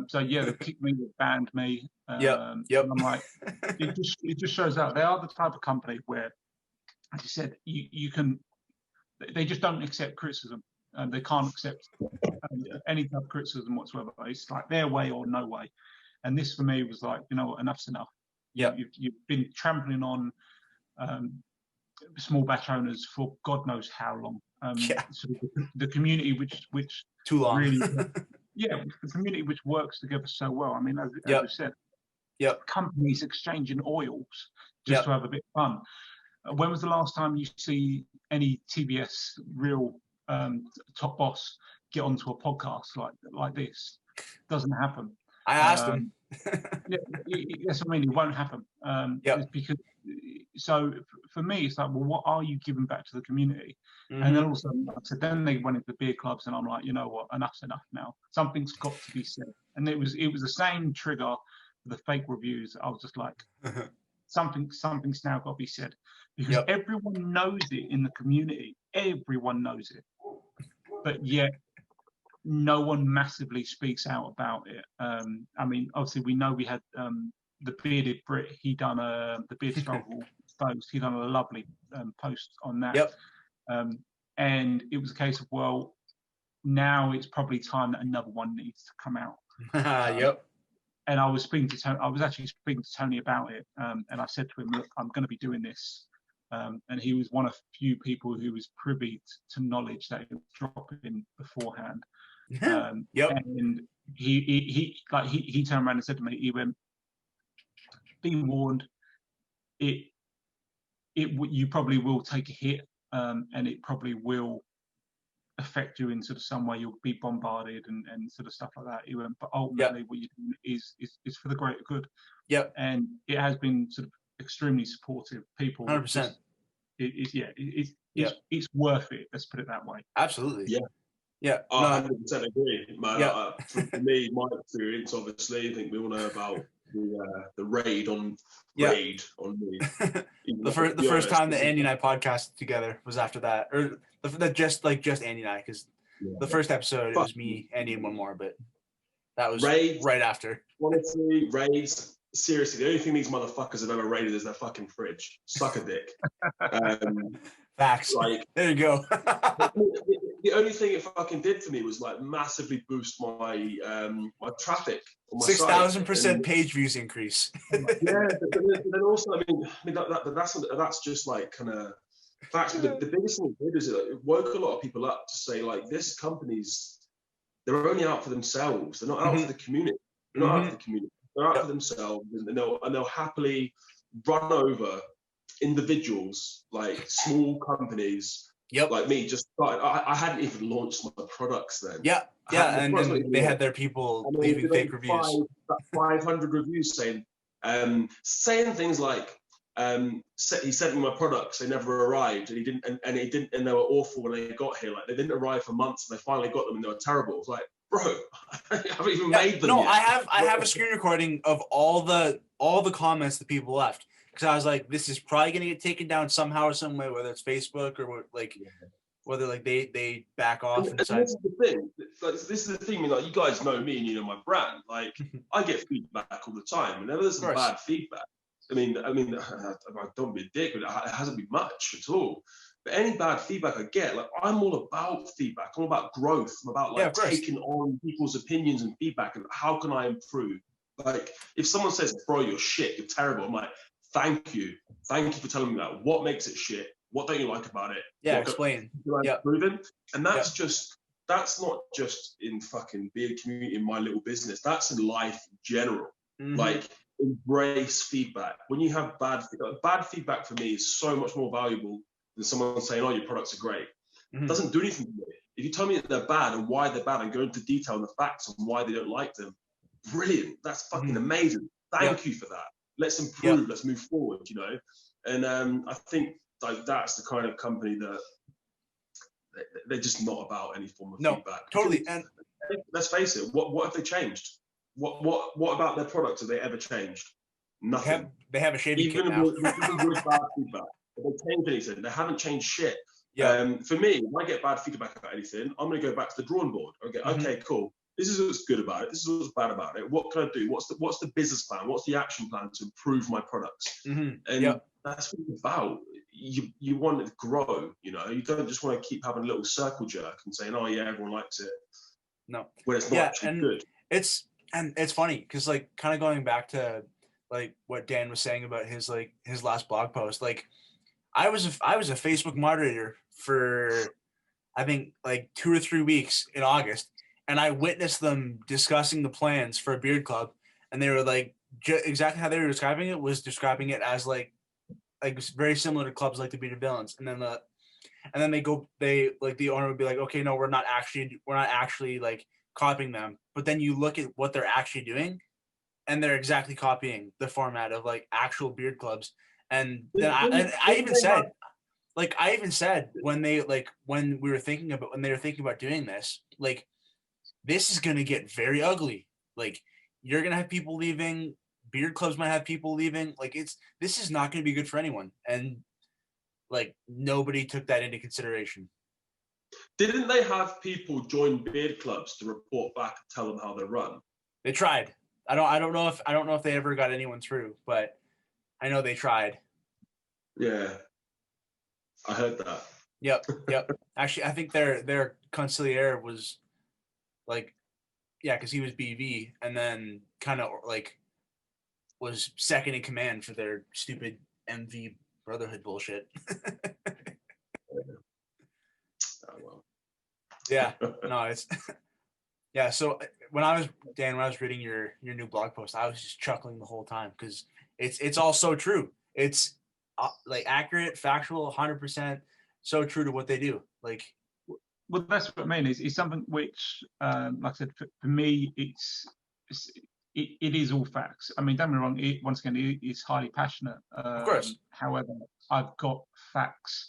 So yeah, they've kicked me, they've banned me. And I'm like, it just shows out they are the type of company where, as you said, you can, they just don't accept criticism. And they can't accept any type of criticism whatsoever. It's like their way or no way. And this for me was like, you know what, enough's enough. Yeah, you've been trampling on small batch owners for God knows how long. So the community which too long. Really, the community which works together so well. I mean, as you said, companies exchanging oils just to have a bit of fun. When was the last time you see any TBS real top boss get onto a podcast like this? Doesn't happen. I asked him. That's what I mean. It won't happen. Because so for me, it's like, well, what are you giving back to the community? And then also, so then they went into the beer clubs, and I'm like, you know what, enough's enough now. Something's got to be said. And it was the same trigger for the fake reviews. I was just like, something's now got to be said, because everyone knows it in the community. Everyone knows it, but yet no one massively speaks out about it. I mean, obviously, we know we had the bearded Brit. He done the beard struggle post. He done a lovely post on that. And it was a case of, well, now it's probably time that another one needs to come out. And I was actually speaking to Tony about it, and I said to him, look, I'm going to be doing this. And he was one of few people who was privy to knowledge that it was dropping beforehand. And he turned around and said to me, he went, be warned, you probably will take a hit, and it probably will affect you in sort of some way. You'll be bombarded and sort of stuff like that. He went, but ultimately what you're doing is for the greater good. And it has been sort of extremely supportive. People 100%. It's worth it, let's put it that way. Absolutely. I 100% agree, man. For me, my experience, obviously, I think we all know about the raid on me. the first time that Andy and I podcasted together was after that, or just Andy and I, because the first episode it was me, Andy, and one more, but that was raids, right after. Honestly, raids. Seriously, the only thing these motherfuckers have ever raided is their fucking fridge. Suck a dick. Facts. Like, there you go. The only thing it fucking did for me was like massively boost my my traffic on my 6,000% page views increase. But then also, I mean that's just like kind of facts. The biggest thing it did is it woke a lot of people up to say, like, this company's, they're only out for themselves. They're not out for the community. They're not out for the community. They're out for themselves, and they'll happily run over individuals, like small companies like me. Just started. I hadn't even launched my products then. And they had their people leaving fake reviews. 500 reviews saying things like, he sent me my products, they never arrived, and he didn't, and they were awful when they got here. Like, they didn't arrive for months, and they finally got them, and they were terrible. It was like, bro, I haven't even made them. No, yet. I have a screen recording of all the comments that people left, because I was like, this is probably gonna get taken down somehow or some way, whether it's Facebook or whether like they back off. And this is the thing. Like, this is the thing. Like, you guys know me, and you know my brand. Like, I get feedback all the time. Whenever there's some bad feedback, I mean, I don't be a dick, but it hasn't been much at all. But any bad feedback I get, like I'm all about feedback. I'm all about growth. I'm about like taking on people's opinions and feedback and how can I improve. Like if someone says, bro, you're shit, you're terrible, I'm like, thank you for telling me that. What makes it shit? What don't you like about it? Yeah, what explain. And that's that's not just in fucking beard community in my little business. That's in life in general. Like embrace feedback. When you have bad feedback for me is so much more valuable than someone saying, oh, your products are great. It doesn't do anything to me. If you tell me that they're bad and why they're bad and go into detail on the facts and why they don't like them, brilliant. That's fucking amazing. Thank you for that. Let's improve. Let's move forward, you know? And I think like that's the kind of company that they're just not about any form of feedback. Totally. And let's face it, what have they changed? What about their products have they ever changed? Nothing. They have a shaving kit now. Even with bad feedback, have they changed anything? They haven't changed shit. For me, when I get bad feedback about anything, I'm going to go back to the drawing board. Okay, cool. This is what's good about it. This is what's bad about it. What can I do? What's the business plan? What's the action plan to improve my products? And that's what it's about. You want it to grow, you know. You don't just want to keep having a little circle jerk and saying, oh yeah, everyone likes it. No. When it's not actually good. It's funny because like kind of going back to like what Dan was saying about his last blog post. Like I was a Facebook moderator for I think like 2 or 3 weeks in August, and I witnessed them discussing the plans for a beard club, and they were like exactly how they were describing it was describing it as like very similar to clubs like the Bearded Villains, and then the owner would be like, okay, no, we're not actually like copying them, but then you look at what they're actually doing, and they're exactly copying the format of like actual beard clubs. And then I even said when they were thinking about doing this, like this is gonna get very ugly. Like you're gonna have people leaving. Beard clubs might have people leaving. Like this is not going to be good for anyone, and like nobody took that into consideration. Didn't they have people join beard clubs to report back and tell them how they run? They tried. I don't know if they ever got anyone through, but I know they tried. Yeah, I heard that. Yep. Actually, I think their consigliere was like, because he was BV, and then kind of like was second in command for their stupid MV Brotherhood bullshit. Oh, well. Yeah, no, it's So when I was reading your new blog post, I was just chuckling the whole time because it's all so true. It's like accurate, factual, 100%, so true to what they do. Like, well, that's what I mean. It's something which, like I said, for me, it is all facts. I mean, don't get me wrong. Once again, it's highly passionate. Of course. However, I've got facts.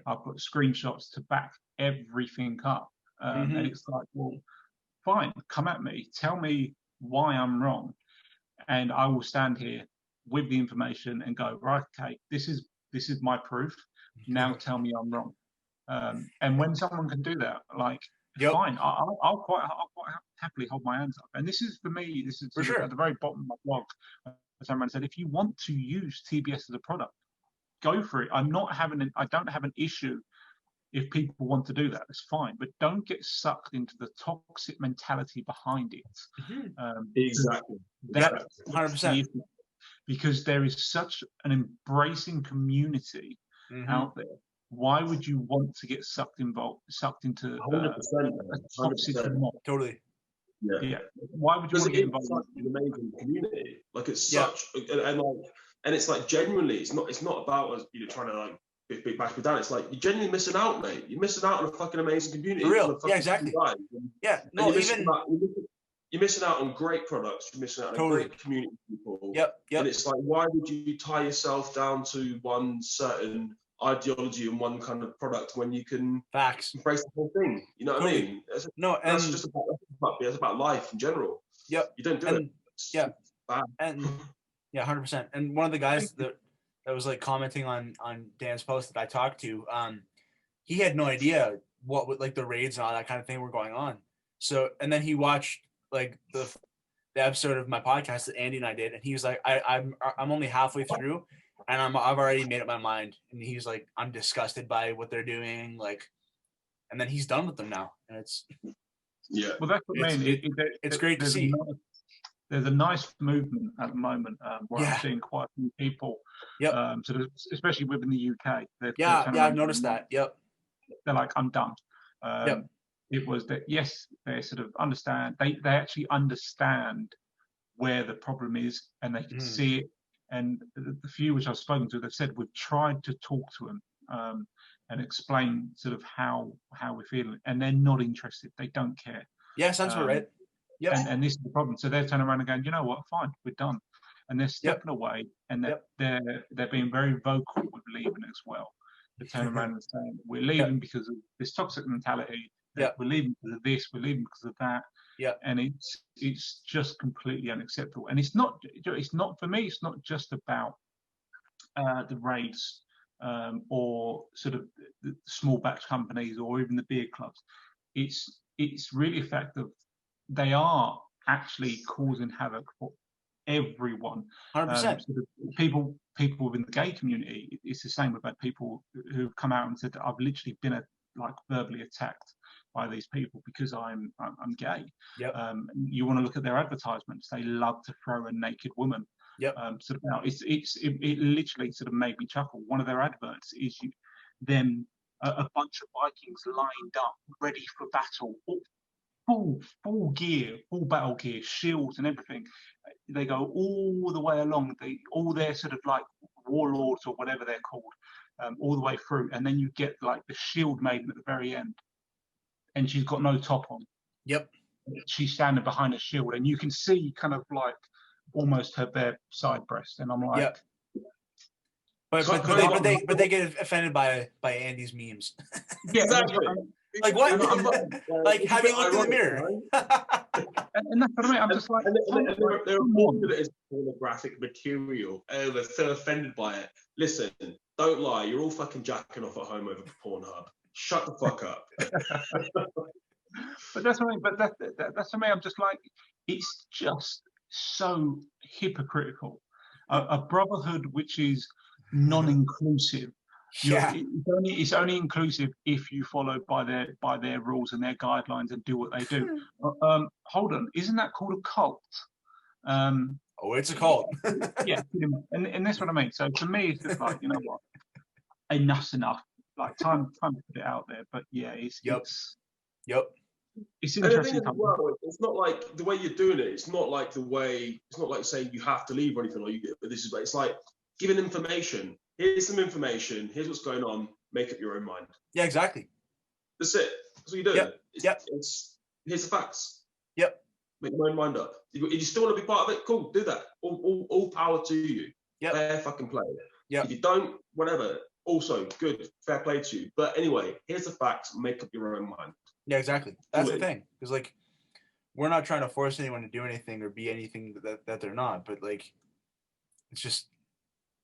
I've got screenshots to back everything up. And it's like, well, fine, come at me. Tell me why I'm wrong, and I will stand here with the information and go, right, okay, this is my proof. Now tell me I'm wrong. And when someone can do that, like, fine, I'll quite happily hold my hands up. And this is for me. This is for sure. At the very bottom of my blog. Someone said, if you want to use TBS as a product, go for it. I don't have an issue if people want to do that. It's fine, but don't get sucked into the toxic mentality behind it. Exactly. That's 100%. Because there is such an embracing community out there. Why would you want to get sucked into 100%, a toxic mob? Totally. Yeah. Why would you want to get involved? It's an amazing community. Like it's such, and it's like genuinely, it's not about us, trying to like big bash me down. It's like you're genuinely missing out, mate. You're missing out on a fucking amazing community. For real. Yeah, exactly. You're missing out on great products. You're missing out on a great community of people. Yep. And it's like, why would you tie yourself down to one certain ideology and one kind of product when you can embrace the whole thing? You know what I mean? That's about life in general. Yep. You don't do it. It's bad. And 100%. And one of the guys that was like commenting on Dan's post that I talked to, he had no idea what like the raids and all that kind of thing were going on. So, and then he watched like the episode of my podcast that Andy and I did, and he was like, I'm only halfway through, and I've already made up my mind. And he's like, I'm disgusted by what they're doing, like, and then he's done with them now, and it's Well, that's what I mean. It's great to see. There's a nice movement at the moment where I'm Yeah. seeing quite a few people, Yep. especially within the UK. Yeah, I've noticed that. Yep. They're like, I'm done. Yep. It was that, yes, they sort of understand. They actually understand where the problem is, and they can see it. And the few which I've spoken to, they've said we've tried to talk to them and explain sort of how we're feeling, and they're not interested. They don't care. Yeah, sounds about right. Yep. And this is the problem. So they're turning around and going, you know what, fine, we're done. And they're stepping away, and they're being very vocal with leaving as well. They're turning around and saying, we're leaving because of this toxic mentality. We're leaving because of this. We're leaving because of that. Yeah. And it's just completely unacceptable. And it's not for me. It's not just about the raids or sort of the small batch companies or even the beer clubs. It's really a fact of they are actually causing havoc for everyone. 100%. Sort of people within the gay community, it's the same. We've had people who've come out and said that I've literally been like verbally attacked by these people because I'm gay. Yep. You want to look at their advertisements; they love to throw a naked woman. Yep. Sort of now, it literally sort of made me chuckle. One of their adverts is them a bunch of Vikings lined up, ready for battle, full gear, full battle gear, shields and everything. They go all the way along, all their sort of like warlords or whatever they're called, all the way through, and then you get like the shield maiden at the very end, and she's got no top on. Yep. She's standing behind a shield, and you can see kind of like almost her bare side breast, and I'm like, yep. But they get offended by Andy's memes. Yeah, exactly. Like what? Like, have you looked in the mirror? And that's what I mean. I'm just like, they're reporting that it's pornographic material. Oh, they're so offended by it. Listen, don't lie. You're all fucking jacking off at home over Pornhub. Shut the fuck up. But that's what I mean. But that's what I mean. I'm just like, it's just so hypocritical. A brotherhood which is non-inclusive. Yeah. It's only inclusive if you follow by their rules and their guidelines and do what they do. Hold on, isn't that called a cult? It's a cult. Yeah, and that's what I mean. So for me, it's just like, you know what, enough's enough. Like time to put it out there. But yeah, it's it's interesting. And the thing is, well, it's not like the way you're doing it. It's not like saying you have to leave or anything. Or it's like giving information. Here's some information. Here's what's going on. Make up your own mind. Yeah, exactly. That's it. That's what you're doing. Yep. Here's the facts. Yep. Make your own mind up. If you still want to be part of it, cool. Do that. All power to you. Yep. Fair fucking play. Yep. If you don't, whatever. Also, good. Fair play to you. But anyway, here's the facts. Make up your own mind. Yeah, exactly. That's the thing. Because like, we're not trying to force anyone to do anything or be anything that they're not. But like, it's just.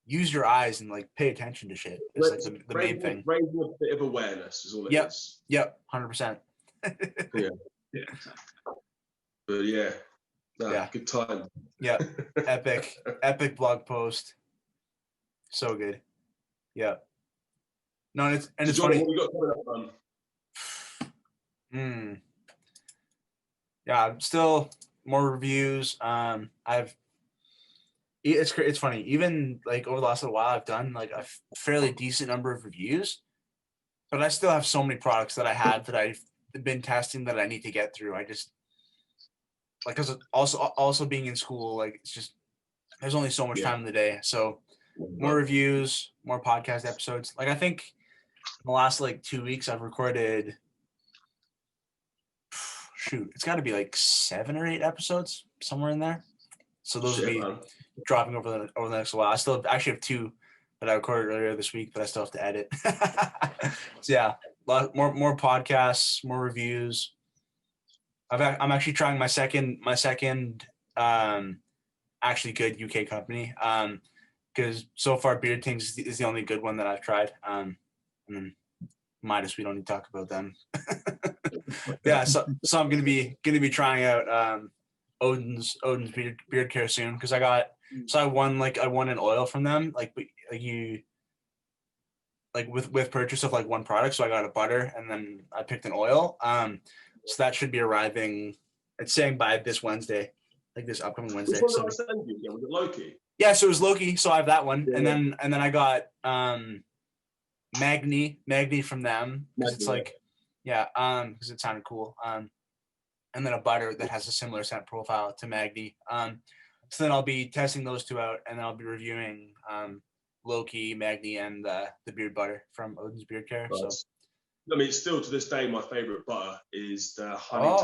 Use your eyes and like pay attention to shit. It's like the main thing. Raising a bit of awareness is all it is. Yep. 100%. Yeah. But yeah. Good time. Yeah. Epic blog post. So good. Yeah. No, it's funny. What we got coming up, man? Yeah, still more reviews. It's funny. Even like over the last little while, I've done like a fairly decent number of reviews, but I still have so many products that I have that I've been testing that I need to get through. I just like, because also being in school, like it's just there's only so much time in the day. So more reviews, more podcast episodes. Like I think in the last like 2 weeks, I've recorded. It's got to be like 7 or 8 episodes somewhere in there. So those will be dropping over the next while. I still actually have 2 that I recorded earlier this week, but I still have to edit. So yeah, more podcasts, more reviews. I'm actually trying my second actually good UK company, because so far Beard Tings is the only good one that I've tried. And then Midas, we don't need to talk about them. Yeah, so I'm gonna be trying out Odin's beard care soon because I won an oil from them with purchase of like one product, so I got a butter and then I picked an oil. So that should be arriving. It's saying by this Wednesday, like this upcoming Wednesday. Which one did I send you? Yeah, was it Loki? Yeah, so it was Loki. So I have that one, Yeah. and then I got Magni from them because it's like because it sounded cool. And then a butter that has a similar scent profile to Magni. So then I'll be testing those two out, and then I'll be reviewing Loki, Magni, and the beard butter from Odin's Beard Care. Right. So, I mean, still to this day, my favorite butter is the honey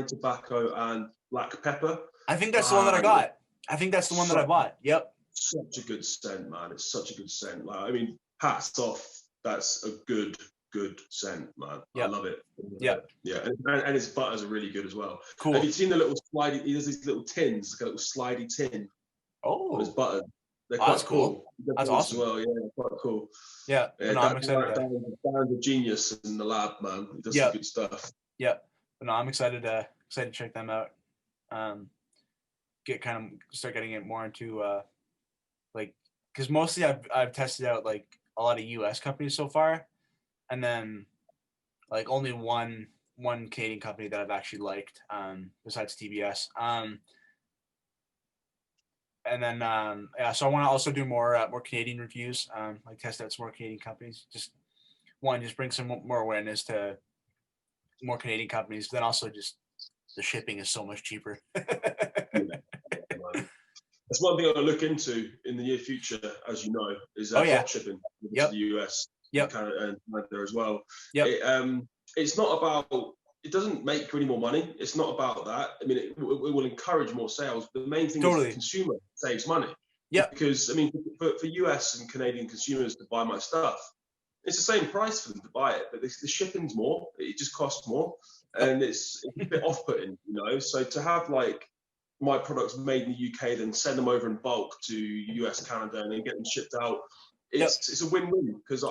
tobacco and black pepper. I think that's the one that I got. I think that's the one that I bought. Yep. Such a good scent, man. It's such a good scent. Like, I mean, hats off. That's a good scent, man. Yep. I love it. Yeah. Yeah. And his butters are really good as well. Cool. Have you seen the little slidey? He does these little tins, like a little slidey tin. Oh. On his butter. They're quite cool. That's awesome. As well. Yeah, quite cool. Yeah. No, I'm excited. Dan's a genius in the lab, man. He does some good stuff. Yeah. But no, I'm excited to check them out. Start getting it more into because mostly I've tested out like a lot of US companies so far, and then like only one Canadian company that I've actually liked besides TBS. And then so I want to also do more Canadian reviews, like test out some more Canadian companies. Just bring some more awareness to more Canadian companies. But then also just the shipping is so much cheaper. That's one thing I look into in the near future, as you know, is drop shipping to the US and Canada as well. It's not about. It doesn't make you any more money. It's not about that. I mean, it will encourage more sales. But the main thing is the consumer saves money. Yeah. Because, I mean, for US and Canadian consumers to buy my stuff, it's the same price for them to buy it, but the shipping's more. It just costs more. And it's a bit off-putting, you know? So to have, like, my products made in the UK, then send them over in bulk to US, Canada, and then get them shipped out, it's a win-win because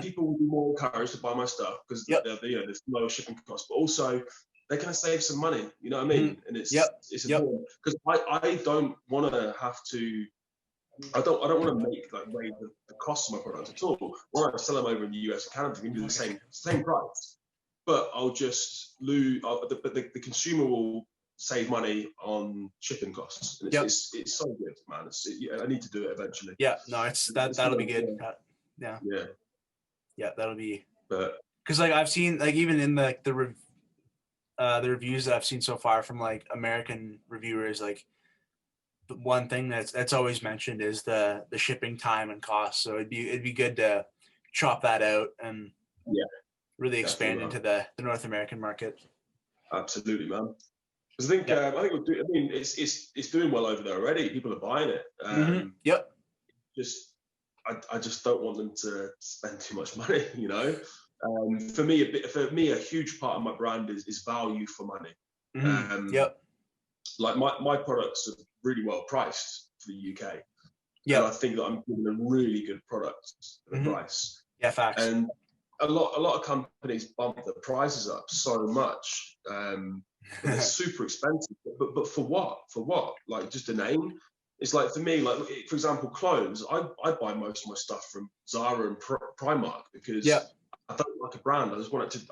people will be more encouraged to buy my stuff because there's lower shipping costs, but also they're going to save some money. You know what I mean? And it's important because I don't want to have to. I don't want to make raise the cost of my products at all. When I sell them over in the US and Canada, they can do the same price, but I'll just lose. But the consumer will save money on shipping costs. And it's so good, man. I need to do it eventually. Yeah, no, that'll be good. Yeah, that'll be. Because like I've seen like even in the reviews that I've seen so far from like American reviewers, like the one thing that's always mentioned is the shipping time and cost. So it'd be good to chop that out and really expand into the North American market. Absolutely, man. I think we'll do. I mean, it's doing well over there already. People are buying it. I just don't want them to spend too much money. You know, for me, a huge part of my brand is value for money. Like my products are really well priced for the UK. And I think that I'm giving a really good product at the price. Yeah, facts. And a lot of companies bump the prices up so much. They're super expensive, but for what? For what? Like just a name? It's like for me, like for example, clothes. I buy most of my stuff from Zara and Primark because I don't like a brand. I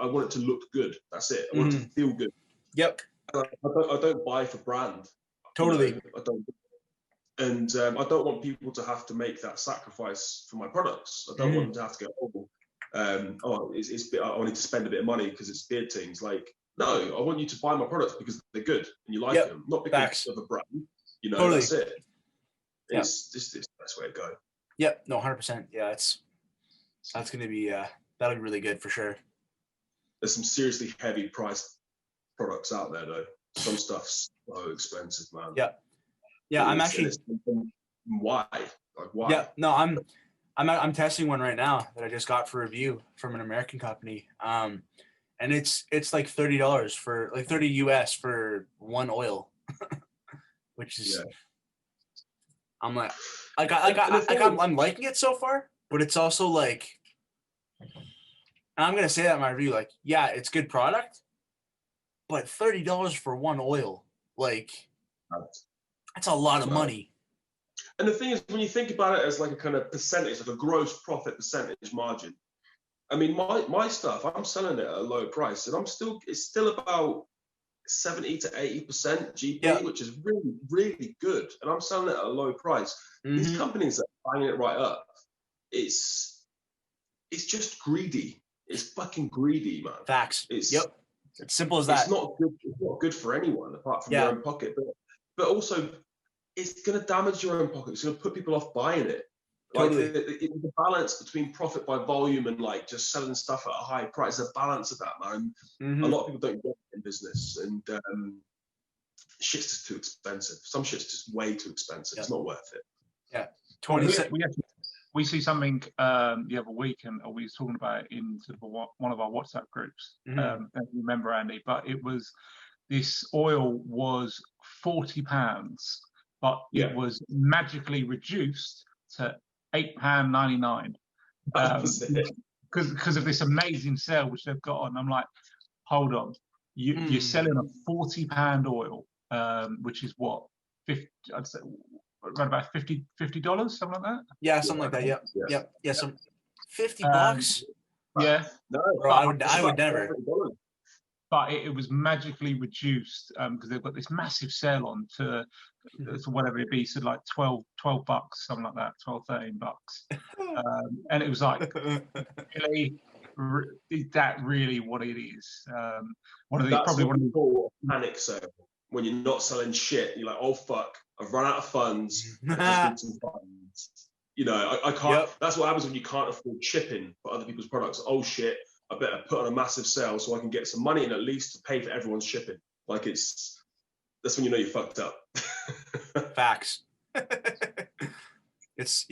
want it to look good. That's it. I want it to feel good. Yep. I don't buy for brand. Totally. You know, I don't. And I don't want people to have to make that sacrifice for my products. I don't want them to have to go, I need to spend a bit of money because it's Beard Tings. Like, no, I want you to buy my products because they're good and you like them, not because of a brand. You know, that's it. It's just the best way to go. Yep. No, 100%. Yeah, that's going to be that'll be really good for sure. There's some seriously heavy priced products out there though. Some stuff's so expensive, man. Yeah, I'm actually. Why? Like why? Yeah, no, I'm testing one right now that I just got for review from an American company. And it's like $30 for like $30 US for one oil, which is. I'm like I'm liking it so far, but it's also like. And I'm gonna say that in my review, like, yeah, it's good product, but $30 for one oil, Like, Right. that's a lot of Right. money. And the thing is, when you think about it as like a kind of percentage, like a gross profit percentage margin, I mean, my stuff, I'm selling it at a low price, and it's still about 70 to 80% GP, which is really, really good. And I'm selling it at a low price. These companies that are buying it right up, it's just greedy. It's fucking greedy, man. Facts. It's simple as that. It's not good. It's not good for anyone apart from your own pocket. But also, it's going to damage your own pocket. It's going to put people off buying it. Totally. Like the balance between profit by volume and like just selling stuff at a high price, the balance of that, man. A lot of people don't get it in business, and shit's just too expensive. Some shit's just way too expensive. It's not worth it. Yeah. We see something the other week, and we was talking about it in sort of one of our WhatsApp groups. I remember, Andy, but it was this oil was £40, but it was magically reduced to £8.99 because of this amazing sale which they've got on. I'm like, hold on, you're selling a £40 oil, which is what, 50? I'd say around about $50, something like that. Yeah, something like that. Yeah. Some $50. Yeah. No, bro, I would never. But it was magically reduced because they've got this massive sale on to whatever it be, so like $12, something like that, $12, $13. And it was like, really, is that really what it is? That's what we call a panic sale. When you're not selling shit, you're like, oh fuck, I've run out of funds. I just need some funds. You know, I can't. That's what happens when you can't afford shipping for other people's products. Oh shit, I better put on a massive sale so I can get some money in at least to pay for everyone's shipping. Like that's when you know you're fucked up. Facts. It's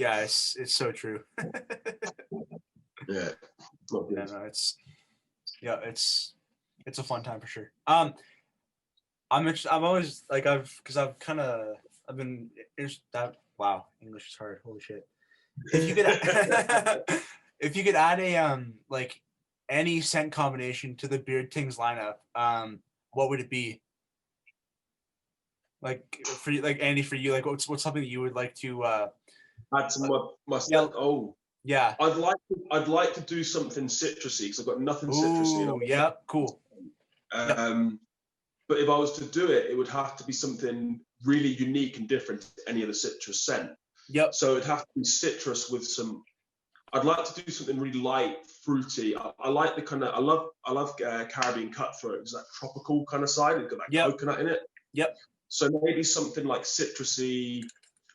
so true. Yeah. It's a fun time for sure. I'm always like I've been wow, English is hard. Holy shit. If you could add a like any scent combination to the Beard Tings lineup, what would it be? Like for you, like Andy, for you, like what's something that you would like to add to my scent? Yeah. I'd like to do something citrusy because I've got nothing citrusy. Oh, yeah, cool. But if I was to do it, it would have to be something really unique and different to any other citrus scent. Yep. So it'd have to be citrus with some. I'd like to do something really light, fruity. I like the kind of. I love Caribbean cutthroat. It's that tropical kind of side. It's got that coconut in it. Yep. So maybe something like citrusy,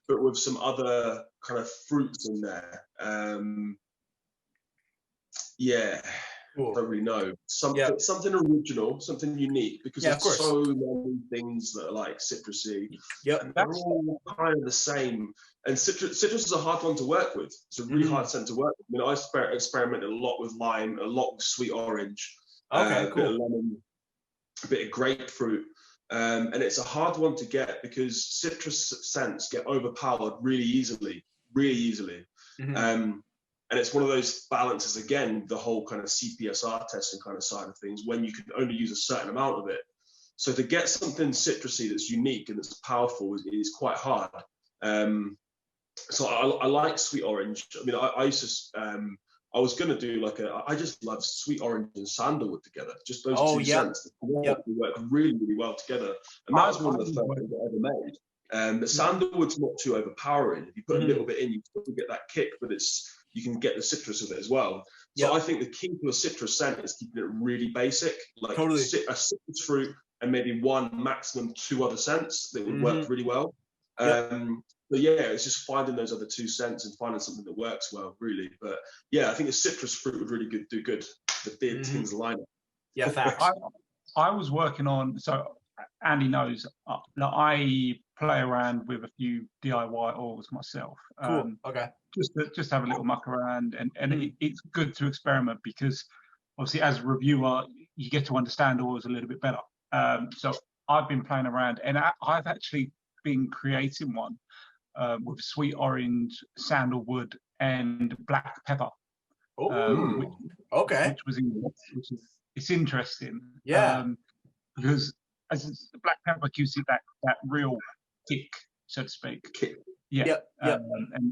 but with some other kind of fruits in there. Yeah. Cool. I don't really know. Something original, something unique, because there's so many things that are like citrusy. Yep. And they're all kind of the same. And citrus is a hard one to work with. It's a really hard scent to work with. I mean, I experimented a lot with lime, a lot with sweet orange, a bit of lemon, a bit of grapefruit. And it's a hard one to get because citrus scents get overpowered really easily. And it's one of those balances, again, the whole kind of CPSR testing kind of side of things, when you can only use a certain amount of it. So to get something citrusy that's unique and that's powerful is quite hard. So I like sweet orange. I mean, I used to, I was going to do I just love sweet orange and sandalwood together. Just those two scents that work really, really well together. And that was one of the first things I ever made. The sandalwood's not too overpowering. If you put a little bit in, you still get that kick, but you can get the citrus of it as well. So I think the key to a citrus scent is keeping it really basic, like a citrus fruit and maybe one, maximum 2 other scents that would work really well. But yeah, it's just finding those other 2 scents and finding something that works well, really. But yeah, I think a citrus fruit would really do good. The Beard Tings lineup. Yeah, facts. I was working on, so Andy knows that I play around with a few DIY oils myself. Cool. Okay. Just have a little muck around, and it's good to experiment because obviously as a reviewer you get to understand oils a little bit better. So I've been playing around, and I've actually been creating one with sweet orange, sandalwood, and black pepper. Okay. Which is it's interesting. Yeah. Because as the black pepper gives it that real kick, so to speak. Yeah. Yep.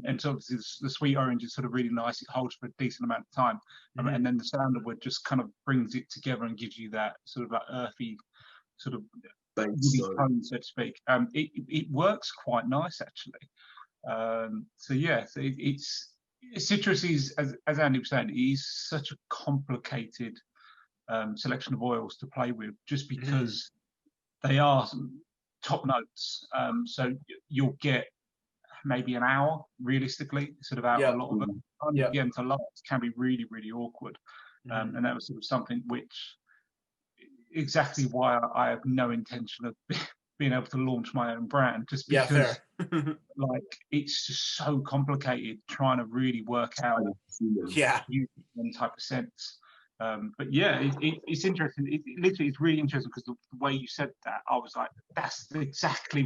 And so obviously the sweet orange is sort of really nice. It holds for a decent amount of time. And then the sandalwood just kind of brings it together and gives you that sort of like earthy sort of tone, so to speak. It works quite nice actually. So yeah, so it's citrus is, as Andy was saying, it is such a complicated selection of oils to play with, just because they are top notes. So you'll get maybe an hour realistically, sort of out a lot of them. Again, to last can be really, really awkward. And that was sort of something which exactly why I have no intention of being able to launch my own brand, just because like it's just so complicated trying to really work out one type of sense. But yeah, it's interesting. Literally, it's really interesting because the way you said that, I was like, that's exactly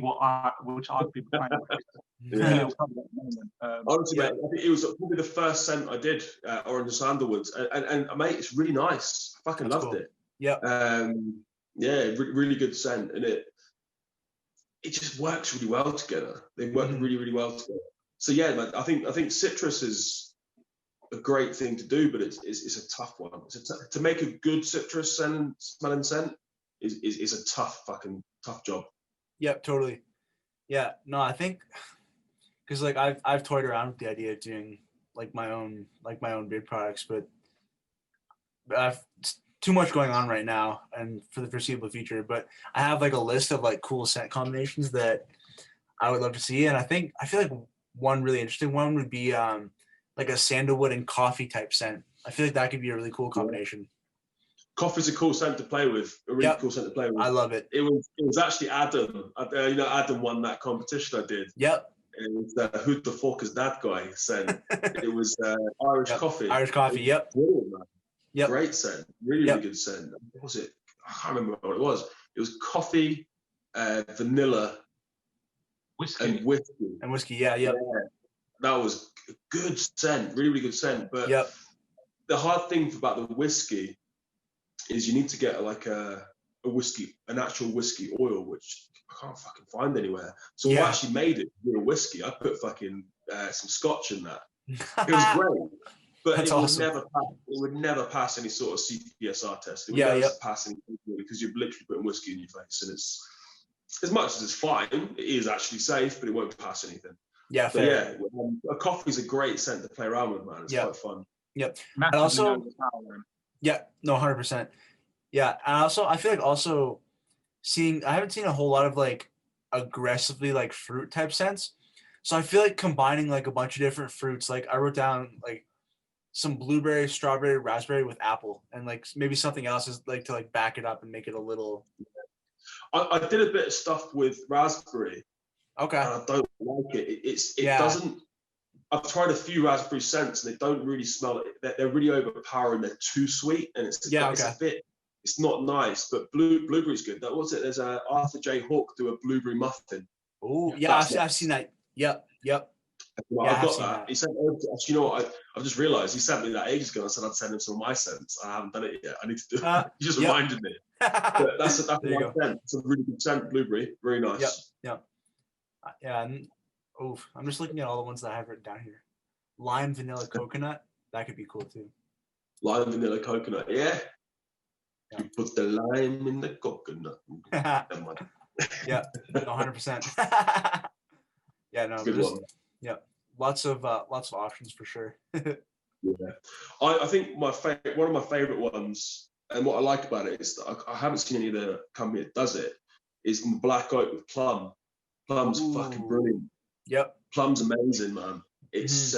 which I've been playing with. Honestly, mate, I think it was probably the first scent I did, Orange and Sandalwoods, and mate, it's really nice. I fucking loved it. Yeah. Really good scent, and it just works really well together. They work really, really well together. So yeah, man, I think citrus is a great thing to do, but it's a tough one. To make a good citrus smelling scent is a tough job. Yep, totally. Yeah, no, I think because like I've toyed around with the idea of doing like my own beard products, but I've too much going on right now and for the foreseeable future. But I have like a list of like cool scent combinations that I would love to see, and I feel like one really interesting one would be like a sandalwood and coffee type scent. I feel like that could be a really cool combination. Coffee's a cool scent to play with. A really cool scent to play with. I love it. It was actually Adam. Adam won that competition I did. Yep. It was who the fuck is that guy scent? It was Irish coffee. Irish coffee. Yep. Brilliant, man. Yep. Great scent. Really, really good scent. What was it? I can't remember what it was. It was coffee, vanilla, whiskey. And whiskey. Yeah. Yep. Yeah. That was a good scent. Really, really good scent. But the hard thing about the whiskey is you need to get like an actual whiskey oil, which I can't fucking find anywhere. So I actually made it real whiskey. I put fucking some scotch in that. It was great. But That's awesome. awesome. It would never pass any sort of CPSR test. It would never pass any, because you're literally putting whiskey in your face, and it's, as much as it's fine, it is actually safe, but it won't pass anything. Yeah, so fair. A coffee's a great scent to play around with, man. It's quite fun. Yep. And also, 100%. Yeah, and also I feel like also I haven't seen a whole lot of like aggressively like fruit type scents. So I feel like combining like a bunch of different fruits, like I wrote down like some blueberry, strawberry, raspberry with apple, and like maybe something else is like to like back it up and make it a little. I did a bit of stuff with raspberry. Okay. And I don't like it. It doesn't. I've tried a few raspberry scents and they don't really smell it. They're really overpowering. They're too sweet, and it's a bit. It's not nice, but blueberry's good. That was it. There's a Arthur J. Hawke do a blueberry muffin. Oh yeah, I've seen that. Yep. I've got that. He sent. Actually, you know what? I've just realised he sent me that ages ago. I said I'd send him some of my scents. I haven't done it yet. I need to do it. He just reminded me. But that's my scent. It's a really good scent. Blueberry, very nice. Yep. Yeah. And, I'm just looking at all the ones that I have written down here. Lime, vanilla, coconut. That could be cool too. Lime, vanilla, coconut. Yeah. You put the lime in the coconut. Yeah. 100%. Yeah. No. Good one. Yeah. Lots of options for sure. Yeah. I think one of my favorite ones, and what I like about it is that I haven't seen any of the company that does it, is black oak with plum. Plum's fucking brilliant. Yep. Plum's amazing, man. It's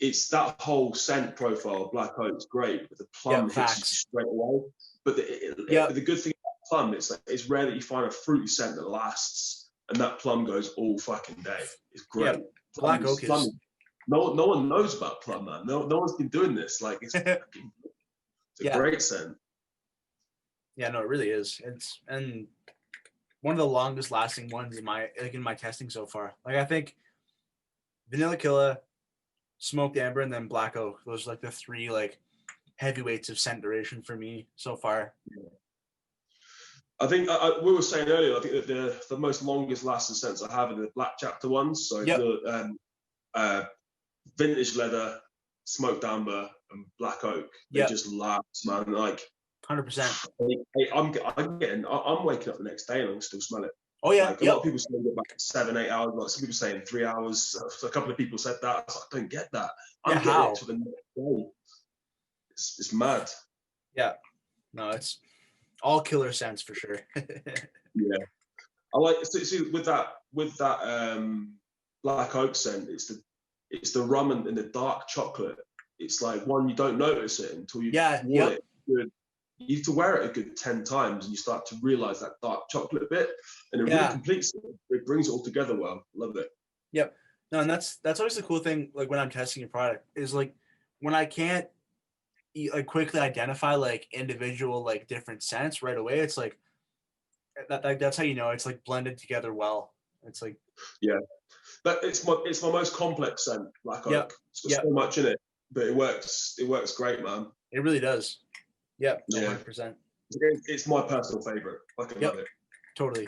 it's that whole scent profile. Black oak's great, but the plum hits you straight away. But the good thing about plum, it's rare that you find a fruity scent that lasts, and that plum goes all fucking day. It's great. Yeah. Black oak is. No one knows about plum, man. No one's been doing this. Like it's a great scent. Yeah, no, it really is. It's one of the longest lasting ones in my testing so far. Like I think Vanilla Killa, Smoked Amber, and then Black Oak. Those are like the three like heavyweights of scent duration for me so far. I think we were saying earlier, I think that the most longest lasting scents I have are the black chapter ones. So the vintage leather, smoked amber, and black oak. They just last, man. Like 100%. I'm waking up the next day and I can still smell it. Oh yeah. Like a lot of people say about 7-8 hours. Like some people saying 3 hours. So a couple of people said that. I was like, I don't get that. I'm getting it to the next day. It's mad. Yeah. No, it's all killer scents for sure. Yeah. I like see with that black oak scent. It's the rum and the dark chocolate. It's like one you don't notice it until you wear it. Good. You have to wear it a good 10 times and you start to realize that dark chocolate bit, and it really completes it. It brings it all together well. Love it. Yep. No, and that's always the cool thing. Like when I'm testing a product, is like when I can't like quickly identify like individual like different scents right away. It's like that's how you know it's like blended together well. It's like but it's my most complex scent, black oak. It's got so much in it, but it works great, man. It really does. Yeah, 100%. It's my personal favorite. I can love it. Totally.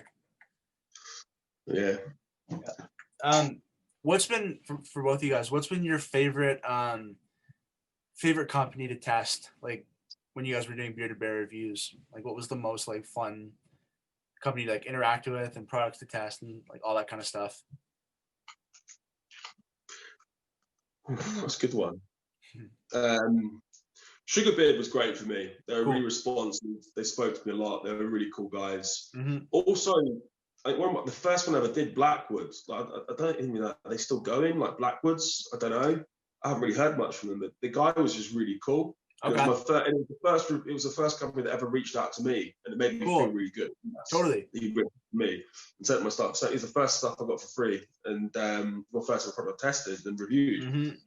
Yeah. What's been for both of you guys? What's been your favorite company to test? Like when you guys were doing Bearded Bear reviews, like what was the most like fun company to like interact with and products to test and like all that kind of stuff? That's a good one. Sugar Beard was great for me. They were really responsive. They spoke to me a lot. They were really cool guys. Also, like the first one I ever did, Blackwoods. Like, I don't even know, are they still going? Like Blackwoods? I don't know. I haven't really heard much from them. But the guy was just really cool. Okay. It was the first company that ever reached out to me, and it made me feel really good. Totally. He reached out to me and sent my stuff. So it's the first stuff I got for free, and my first product tested and reviewed.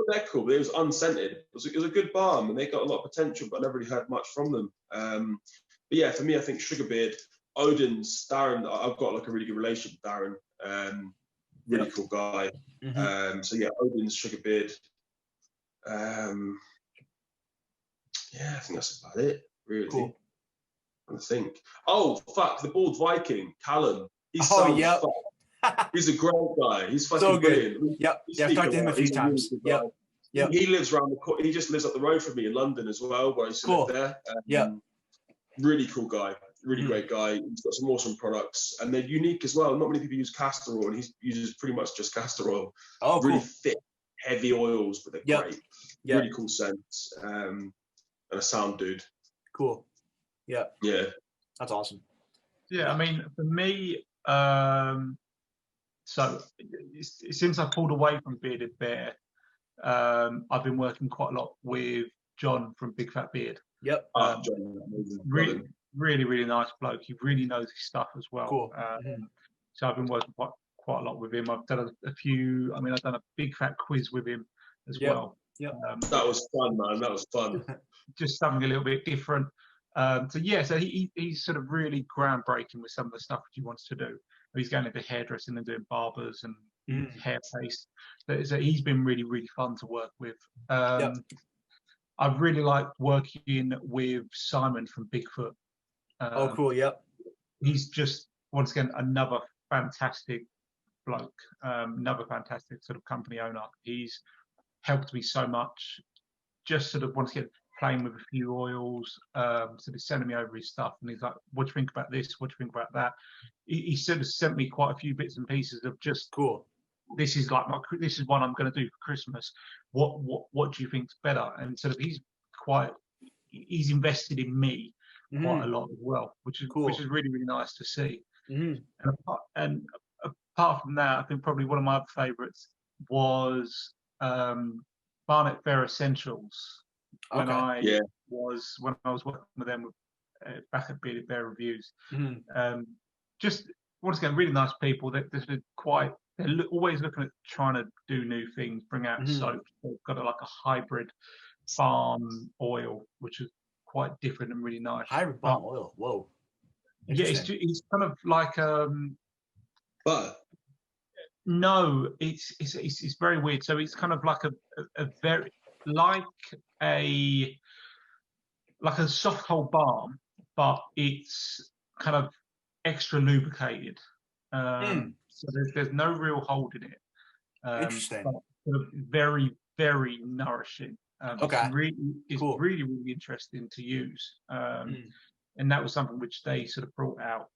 They're cool. But it was unscented. It was a good balm, and they got a lot of potential, but I never really heard much from them. But yeah, for me, I think Sugarbeard, Odin's, Darren. I've got like a really good relationship with Darren. Really cool guy. So yeah, Odin's, Sugarbeard. Yeah, I think that's about it. Really. Cool. I think. Oh fuck, the Bald Viking, Callum. He's He's a great guy. He's fucking so brilliant. Yep. Yeah, I've talked to him a few times. Yep. He lives around the corner. He just lives up the road from me in London as well, where I used to live there. Really cool guy. Really great guy. He's got some awesome products, and they're unique as well. Not many people use castor oil, and he uses pretty much just castor oil. Oh, really cool. thick, heavy oils, but they're great. Really cool scents. And a sound dude. Cool. Yeah. Yeah. That's awesome. Yeah, I mean, for me, so since I pulled away from Bearded Bear, I've been working quite a lot with John from Big Fat Beard. Yep. John, really, really nice bloke. He really knows his stuff as well. Cool. So I've been working quite a lot with him. I've done a few. I mean, I've done a Big Fat quiz with him as well. Yep. That was fun, man. That was fun. Just something a little bit different. So he's sort of really groundbreaking with some of the stuff that he wants to do. He's going into hairdressing and doing barbers and hair paste. So he's been really, really fun to work with. I've really liked working with Simon from Bigfoot. Cool. Yep. He's just, once again, another fantastic bloke, another fantastic sort of company owner. He's helped me so much. Just sort of, once again, playing with a few oils, sort of sending me over his stuff, and he's like, "What do you think about this? What do you think about that?" He sort of sent me quite a few bits and pieces of just cool. This is like this is what I'm going to do for Christmas. What do you think's better? And sort of he's invested in me quite a lot as well, which is cool. Which is really, really nice to see. And apart from that, I think probably one of my favourites was Barnet Fair Essentials. When I was working with them back at Bearded Bear Reviews. Just once again, really nice people. They're always looking at trying to do new things, bring out soaps. They've got like a hybrid balm oil, which is quite different and really nice. Hybrid balm oil. Whoa. Yeah, it's kind of like butter. No, it's very weird. So it's kind of like a very like a soft hold balm, but it's kind of extra lubricated. So there's no real hold in it. Interesting. But sort of very, very nourishing. Okay. It's Cool. really, really interesting to use. And that was something which they sort of brought out.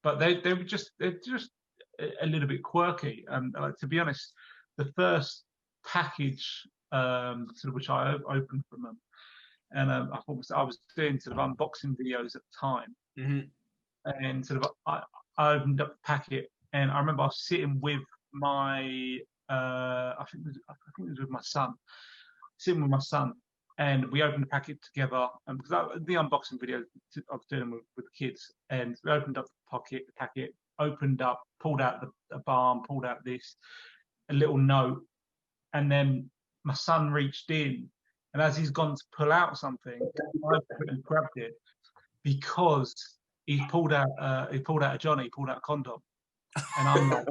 But they're just a little bit quirky. To be honest, the first package sort of which I opened from them, and I was doing sort of unboxing videos at the time, and sort of I opened up the packet, and I remember I was sitting with my I think it was with my son, and we opened the packet together, because the unboxing video I was doing with the kids, and we opened up the packet, opened up, pulled out the balm, pulled out a little note, and then my son reached in, and as he's gone to pull out something, I grabbed it, because he pulled out a Johnny, he pulled out a condom, and I'm like,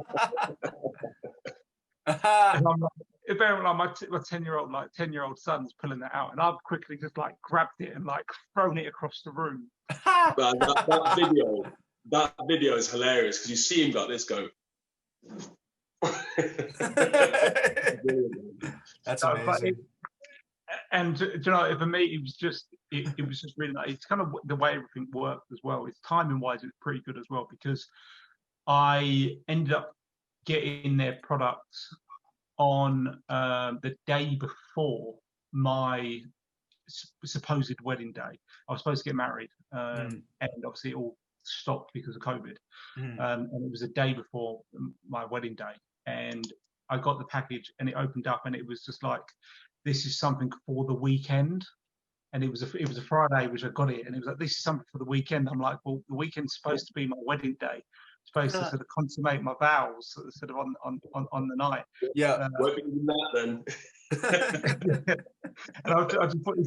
my 10-year-old son's pulling that out, and I've quickly just like grabbed it and like thrown it across the room. That video is hilarious, because you see him like this go. That's amazing. And you know, for me, it was just really nice. It's kind of the way everything worked as well. It's timing wise, it's pretty good as well, because I ended up getting their products on the day before my supposed wedding day. I was supposed to get married, and obviously it all stopped because of COVID. And it was a day before my wedding day, and I got the package, and it opened up, and it was just like, this is something for the weekend. And it was a Friday which I got it, and it was like, this is something for the weekend. I'm like, well, the weekend's supposed to be my wedding day, supposed to sort of consummate my vows sort of on the night. Yeah, won't be doing that then. And I just thought,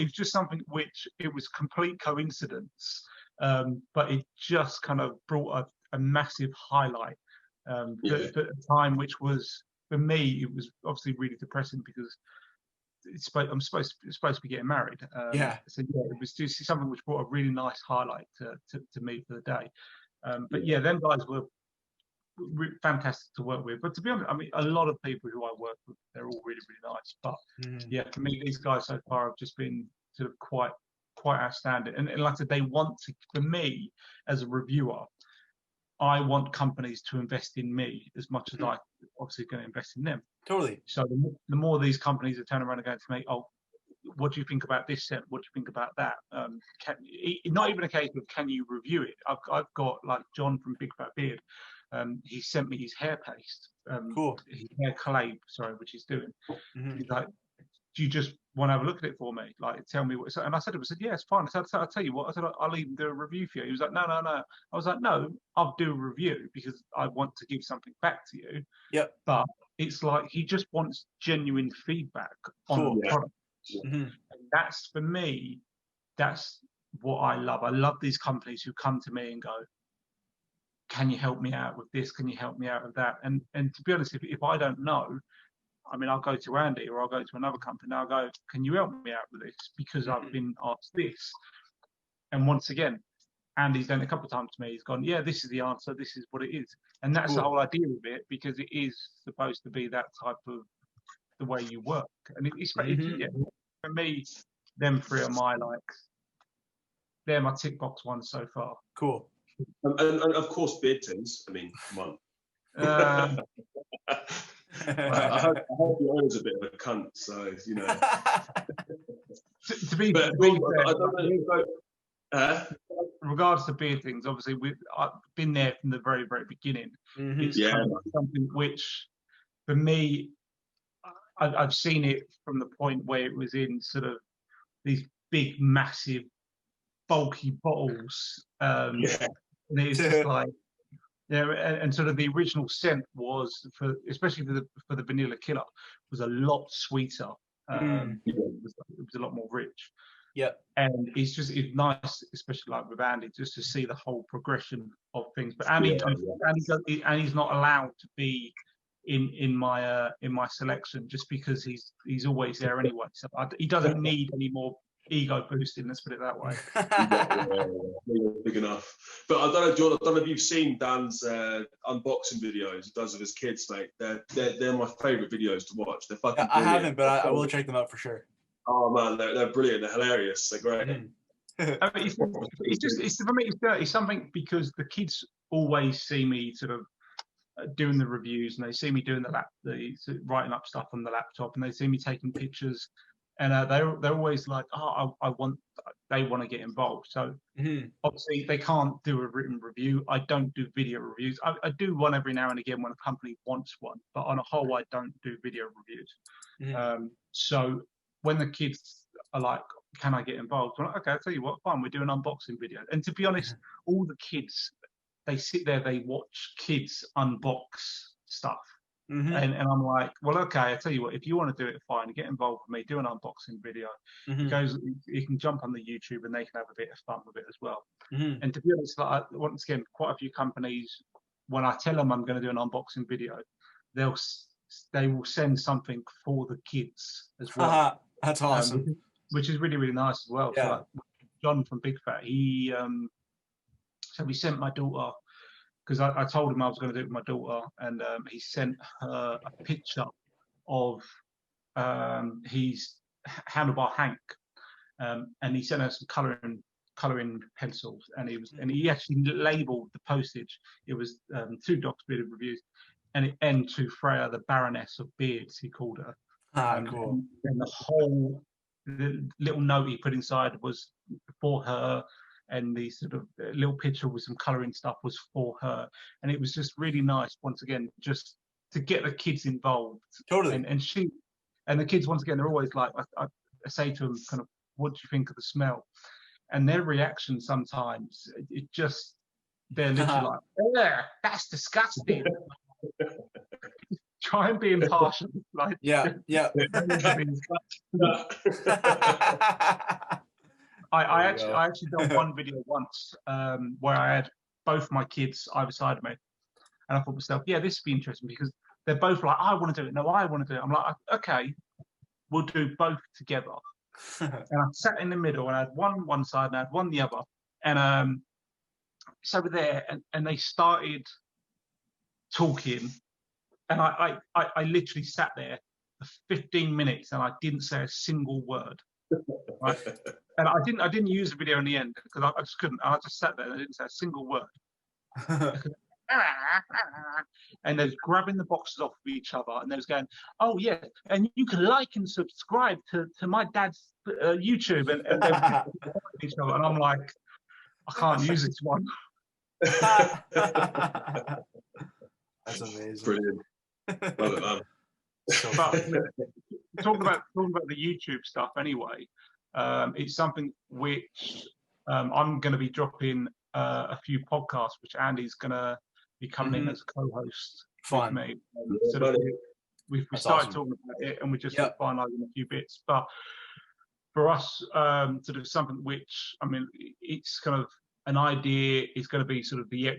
it was just something which, it was complete coincidence, but it just kind of brought a massive highlight for a time which was, for me, it was obviously really depressing, because I'm supposed to be getting married. So yeah, it was just something which brought a really nice highlight to me for the day. But yeah, them guys were fantastic to work with. But to be honest, I mean, a lot of people who I work with, they're all really, really nice. But yeah, for me, these guys so far have just been sort of quite outstanding. And like I said, they want to, for me as a reviewer, I want companies to invest in me as much as I obviously going to invest in them. Totally. So the more these companies are turning around and going to me, oh, what do you think about this scent? What do you think about that? Not even a case of can you review it. I've got like John from Big Fat Beard. He sent me his hair paste. Cool. His hair clay, sorry, which he's doing. He's like, do you just want to have a look at it for me? Like, tell me what. And I said, yeah, it's fine. I said, I'll tell you what. I said, I'll even do a review for you. He was like, no. I was like, no, I'll do a review because I want to give something back to you. Yep. But it's like he just wants genuine feedback on the product. And that's, for me, that's what I love. I love these companies who come to me and go, can you help me out with this? Can you help me out with that? And to be honest, if I don't know, I mean, I'll go to Andy or I'll go to another company and I'll go, can you help me out with this? Because I've been asked this. And once again, Andy's done it a couple of times to me. He's gone, yeah, this is the answer. This is what it is. And that's the whole idea of it, because it is supposed to be that type of the way you work. And it's yeah, for me, them three are my likes. They're my tick box ones so far. Cool. And of course, Beard Tings. I mean, come on. I hope the owner's a bit of a cunt, so you know. to be fair, I don't know. In regards to Beard Tings, obviously I've been there from the very, very beginning. It's kind of something which, for me, I've seen it from the point where it was in sort of these big, massive, bulky bottles. And it's just like, and sort of the original scent was, especially for the Vanilla Killer, was a lot sweeter. It was a lot more rich. Yep. And it's nice, especially like with Andy, just to see the whole progression of things. But Andy's not allowed to be in my selection just because he's always there anyway. So he doesn't need any more ego boosting. Let's put it that way. Big enough. But I don't know, John. I don't know if you've seen Dan's unboxing videos he does of his kids, mate. They're my favourite videos to watch. They're fucking. I haven't, but I will check them out for sure. Oh man, they're brilliant. They're hilarious. They're great. I mean, it's something because the kids always see me sort of doing the reviews, and they see me doing writing up stuff on the laptop, and they see me taking pictures, and they're always like, oh, they want to get involved. So obviously they can't do a written review. I don't do video reviews. I do one every now and again when a company wants one, but on a whole, I don't do video reviews. So when the kids are like, can I get involved? I'm like, okay, I'll tell you what, fine, we're doing an unboxing video. And to be honest, all the kids, they sit there, they watch kids unbox stuff. And I'm like, well, okay, I tell you what, if you want to do it, fine, get involved with me, do an unboxing video. You can jump on the YouTube and they can have a bit of fun with it as well. And to be honest, like, once again, quite a few companies, when I tell them I'm going to do an unboxing video, they will send something for the kids as well. That's awesome. Which is really, really nice as well. Yeah. So like, John from Big Fat, he sent my daughter, because I told him I was going to do it with my daughter, and he sent her a picture of his handlebar Hank, and he sent her some colouring pencils, and he actually labelled the postage. It was 2 Doc's Bearded Reviews, and to Freya, the Baroness of Beards, he called her. Cool. And the little note he put inside was for her, and the sort of little picture with some colouring stuff was for her, and it was just really nice. Once again, just to get the kids involved. Totally. And the kids, once again, they're always like, I say to them, kind of, what do you think of the smell? And their reaction sometimes, they're literally like, oh, that's disgusting. Try and be impartial. Like, yeah. I actually done one video once where I had both my kids either side of me, and I thought to myself, yeah, this would be interesting because they're both like, I want to do it. No, I want to do it. I'm like, okay, we'll do both together. And I sat in the middle, and I had one side and I had one the other, and so we're there, and they started talking. And I literally sat there for 15 minutes and I didn't say a single word. Right? And I didn't use the video in the end because I just couldn't. I just sat there and I didn't say a single word. And they're grabbing the boxes off of each other, and they're going, "Oh yeah, and you can like and subscribe to my dad's YouTube." And they're each other, and I'm like, I can't use this one. That's amazing. Brilliant. Love it, man. But talking about the YouTube stuff anyway, it's something which I'm going to be dropping a few podcasts, which Andy's going to be coming in as a co-host with me. So we started talking about it, and we're just finalising a few bits. But for us to do something which, I mean, it's kind of an idea, is going to be sort of the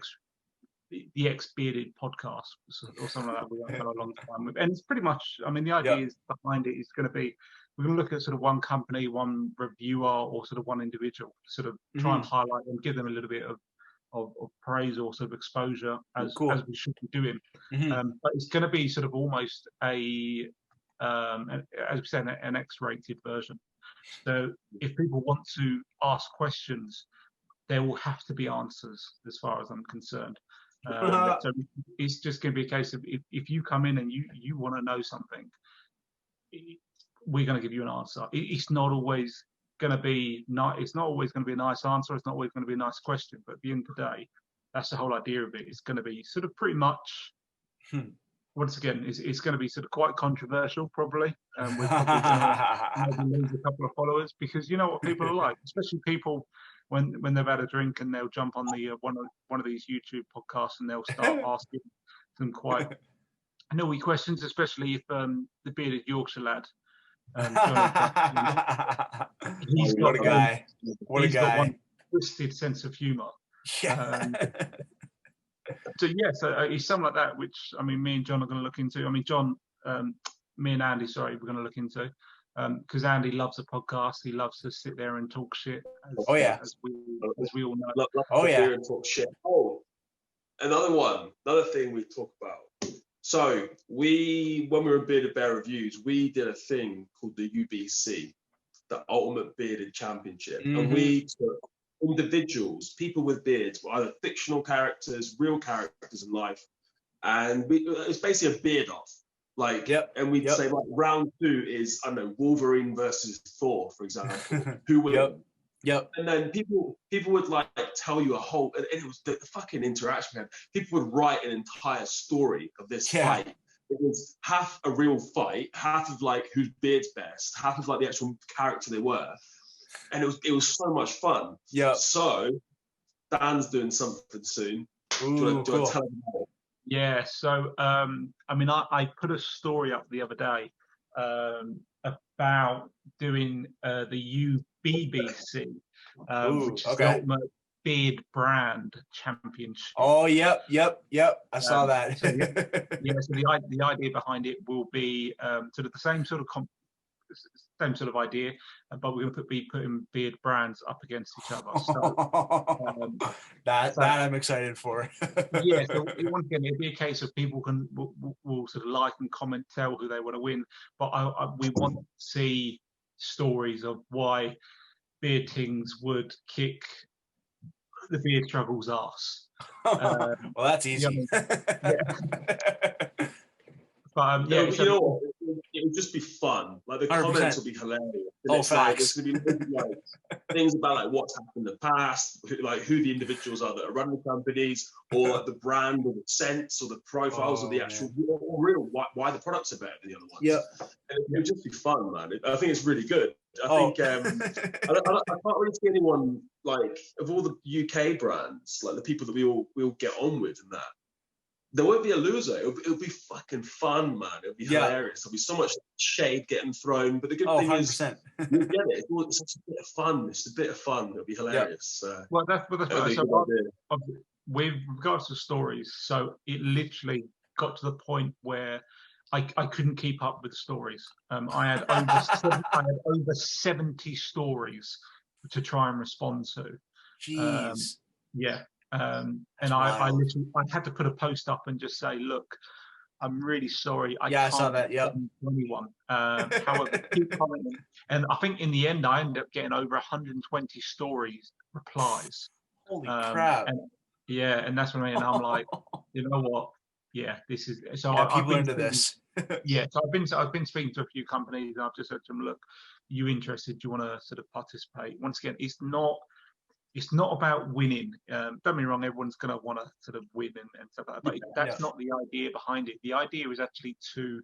Bearded podcast or something like that. We're going to go a long time with, and it's pretty much, I mean, the idea is behind it is going to be, we're going to look at sort of one company, one reviewer, or sort of one individual, sort of try and highlight them, give them a little bit of praise or sort of exposure as we should be doing. But it's going to be sort of almost as we said, an X-rated version. So if people want to ask questions, there will have to be answers as far as I'm concerned. So it's just going to be a case of if you come in and you want to know something, we're going to give you an answer. It's not always going to be it's not always going to be a nice answer. It's not always going to be a nice question. But at the end of the day, that's the whole idea of it. It's going to be sort of pretty much. Once again, it's going to be sort of quite controversial, probably. We're probably going to lose a couple of followers because you know what people are like, especially people when they've had a drink and they'll jump on the one of these YouTube podcasts and they'll start asking some quite naughty questions, especially if the bearded Yorkshire lad. What a guy! What a guy! Got one twisted sense of humour. Yeah. So it's something like that, which I mean, me and John are going to look into. I mean, John, me and Andy, sorry, we're going to look into. because Andy loves a podcast. He loves to sit there and talk shit. As we all know. And talk shit. Oh, another thing we talk about. So when we were in Bearded Bear Reviews, we did a thing called the UBC, the Ultimate Bearded Championship, and we took individuals, people with beards, either fictional characters, real characters in life, and it's basically a beard off. And we'd say like round 2 is, I don't know, Wolverine versus Thor, for example. Who wins? And then people would like tell you a whole, and it was the fucking interaction we had. People would write an entire story of this fight. It was half a real fight, half of like whose beard's best, half of like the actual character they were, and it was so much fun. So Dan's doing something soon. Do you want to tell him about it? Yeah. So I mean, I put a story up the other day about doing the UBBC, which is the Ultimate Beard Brand Championship. Oh, yep. I saw that. So the idea behind it will be sort of the same sort of idea, but we're going to be putting beard brands up against each other. So that I'm excited for. So once again, it'll be a case of people will sort of like and comment, tell who they want to win, but we want to see stories of why Beard Tings would kick the Beard Struggle's ass. Well, that's easy. But you know what? It would just be fun. Like the 100%. Comments will be hilarious. Facts. Like, there's gonna be like things about like what's happened in the past, who the individuals are that are running the companies, or like the brand, or the scents, or the profiles of the actual real why the products are better than the other ones. And it would just be fun, man. I think it's really good. I think I can't really see anyone like of all the UK brands, like the people that we all get on with and that. There won't be a loser. It'll be fucking fun, man. It'll be hilarious. There'll be so much shade getting thrown. But the good thing 100%. Is, you get it. It's such a bit of fun. It's a bit of fun. It'll be hilarious. Well, that's so with regards to stories. So it literally got to the point where I couldn't keep up with the stories. I had over 70 stories to try and respond to. Jeez. And I literally had to put a post up and just say, look, I'm really sorry. I saw that. Anyone. However, keep commenting. And I think in the end, I ended up getting over 120 stories replies. Holy crap! And that's when I'm like, you know what? Yeah, this is. So I've been into this. So I've been speaking to a few companies, and I've just said to them, look, you interested? Do you want to sort of participate? Once again, it's not about winning. Don't get me wrong, everyone's going to want to sort of win and stuff like that, but that's not the idea behind it. The idea is actually to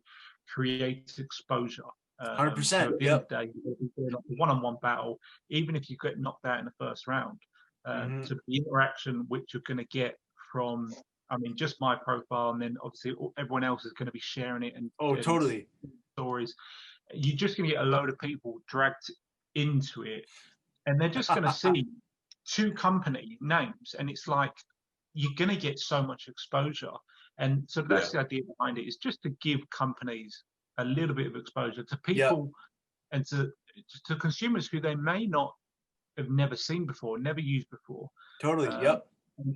create exposure. 100%. So at the end of the day, a one-on-one battle, even if you get knocked out in the first round, to the interaction which you're going to get from, I mean, just my profile, and then obviously everyone else is going to be sharing it and totally stories. You're just going to get a load of people dragged into it, and they're just going to see 2 company names, and it's like you're going to get so much exposure. And so that's the idea behind it, is just to give companies a little bit of exposure to people and to consumers who they may not have never seen before, never used before. Totally.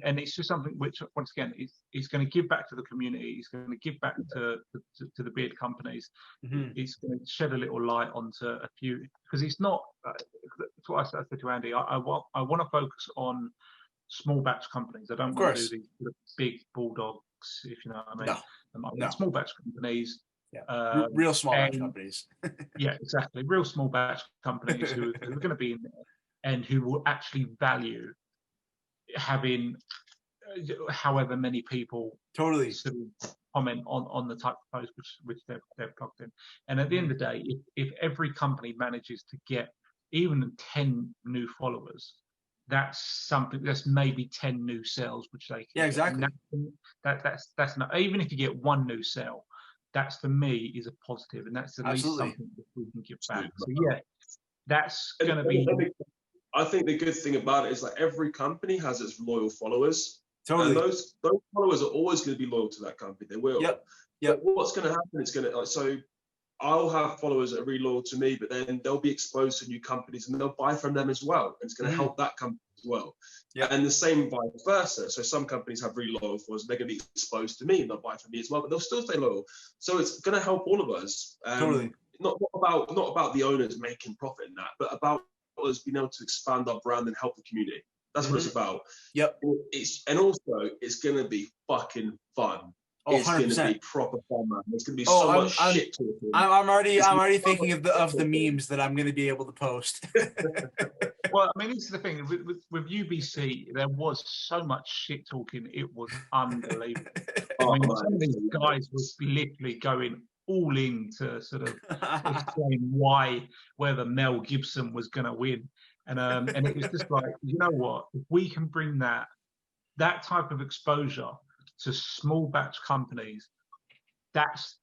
And it's just something which, once again, is going to give back to the community. It's going to give back to the beard companies. It's going to shed a little light onto a few, because it's not. That's what I said to Andy. I want to focus on small batch companies. I don't want to do these big bulldogs, if you know what I mean. No. Small batch companies. Real small batch companies. Exactly. Real small batch companies who are going to be in there and who will actually value having however many people totally sort of comment on the type of post which they've plugged in. And at the end of the day, if every company manages to get even 10 new followers, that's maybe 10 new sales which they can exactly. That's not, even if you get 1 new sale, that's, for me, is a positive, and that's at least something that we can give back. So that's going to be. I think the good thing about it is like every company has its loyal followers. Totally. And those followers are always going to be loyal to that company. They will. Yep. But what's going to happen is going to, so I'll have followers that are really loyal to me, but then they'll be exposed to new companies and they'll buy from them as well. And it's going to help that company as well. Yeah. And the same vice versa. So some companies have really loyal followers, they're going to be exposed to me and they'll buy from me as well, but they'll still stay loyal. So it's going to help all of us. Totally. Not about the owners making profit in that, but about us being able to expand our brand and help the community. That's what it's about. Yep. And also it's going to be fucking fun. Oh, it's going 100%. to be proper fun, man. There's going to be so much shit talking. I'm already thinking of the memes that I'm going to be able to post. Well, I mean, this is the thing with UBC. There was so much shit talking. It was unbelievable. I mean, some of these guys was literally going all in to sort of explain whether Mel Gibson was going to win, and it was just like, you know what? If we can bring that type of exposure to small batch companies, that's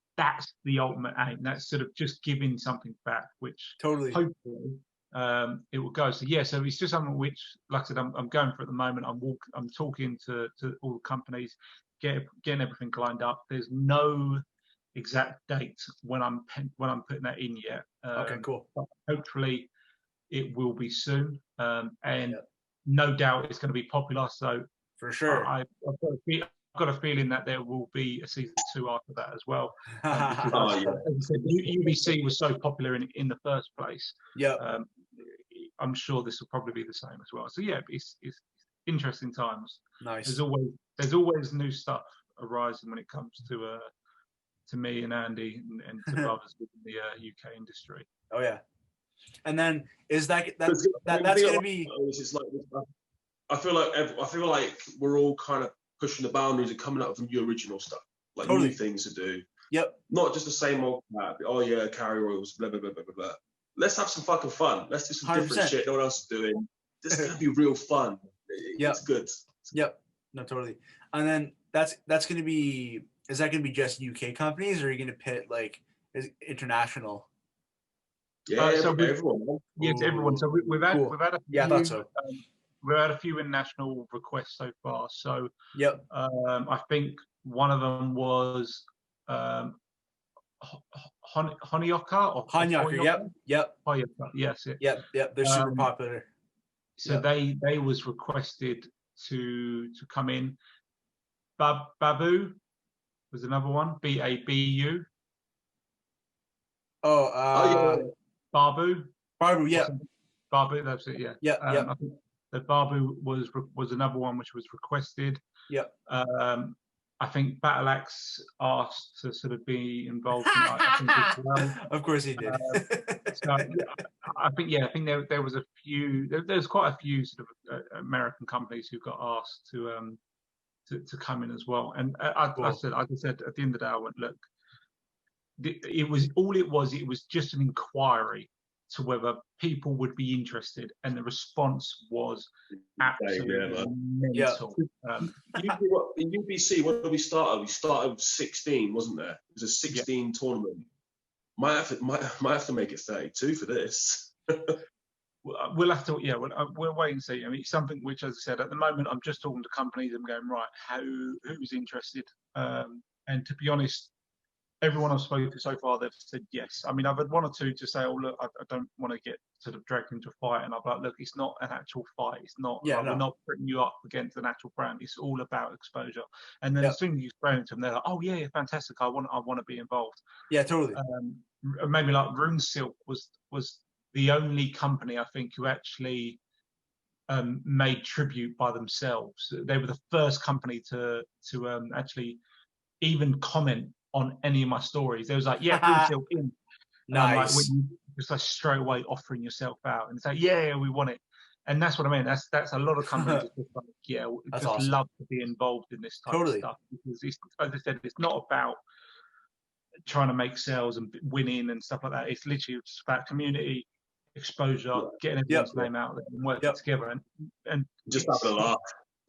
the ultimate aim. That's sort of just giving something back, which totally hopefully it will go. So yeah, so it's just something which, like I said, I'm going for at the moment. I'm talking to all the companies, getting everything lined up. There's no exact date when I'm putting that in yet. Okay, cool. But hopefully it will be soon, and no doubt it's going to be popular. So for sure, I've got a feeling that there will be a season 2 after that as well. As I said, UBC was so popular in the first place. Yeah. I'm sure this will probably be the same as well. So yeah, it's interesting times. Nice. There's always new stuff arising when it comes to me and Andy and to others within the UK industry. Oh yeah. And then is that's going to be? I feel like we're all kind of pushing the boundaries and coming up with new original stuff, like totally. new things to do. Yep. Not just the same old crap. Oh yeah, carry royals, blah blah blah blah blah. Let's have some fucking fun. Let's do some 100%. Different shit no one else is doing. This is gonna be real fun. It's good. Yep. No, totally. And then that's going to be. Is that going to be just UK companies, or are you going to pit like international? Yeah, so everyone. Yeah, to everyone. So we've had a few, I thought so. We've had a few international requests so far. So yep. I think one of them was Honeyaka or Honeyaka. Yep. Honeyaka, yes. Yep. They're super popular. So they was requested to come in. Babu was another one. BABU. Barbu. Barbu, yeah. Barbu, that's it, yeah. Yeah. I think that Barbu was another one which was requested. Yeah. I think Battle Axe asked to sort of be involved in that, I think, as well. Of course he did. So I think there was a few. There's quite a few sort of American companies who got asked to come in as well. And I said at the end of the day, I went, look, it was just an inquiry to whether people would be interested, and the response was absolutely mental. In UBC, what did we start at? We started with 16, wasn't there? It was a 16 tournament. Might have to make it 32 for this. We'll have to, we'll wait and see. I mean, it's something which, as I said, at the moment, I'm just talking to companies and going, right, who's interested? And to be honest, everyone I've spoken to so far, they've said yes. I mean, I've had one or two to say, oh, look, I don't want to get sort of dragged into a fight. And I'm like, look, it's not an actual fight. It's not, we're not putting you up against an actual brand. It's all about exposure. And then as soon as you explain it to them, they're like, oh, yeah, fantastic. I want to be involved. Yeah, totally. Maybe like Rune Silk was the only company, I think, who actually made tribute by themselves. They were the first company to actually even comment on any of my stories. They was like, yeah, Rune Silk in. Nice. Like, just like straight away offering yourself out and say, yeah, we want it. And that's what I mean. That's a lot of companies just like, just awesome. Love to be involved in this type of stuff. Because it's, as I said, it's not about trying to make sales and winning and stuff like that. It's literally just about community exposure, getting everyone's name out there and working together and just having a laugh.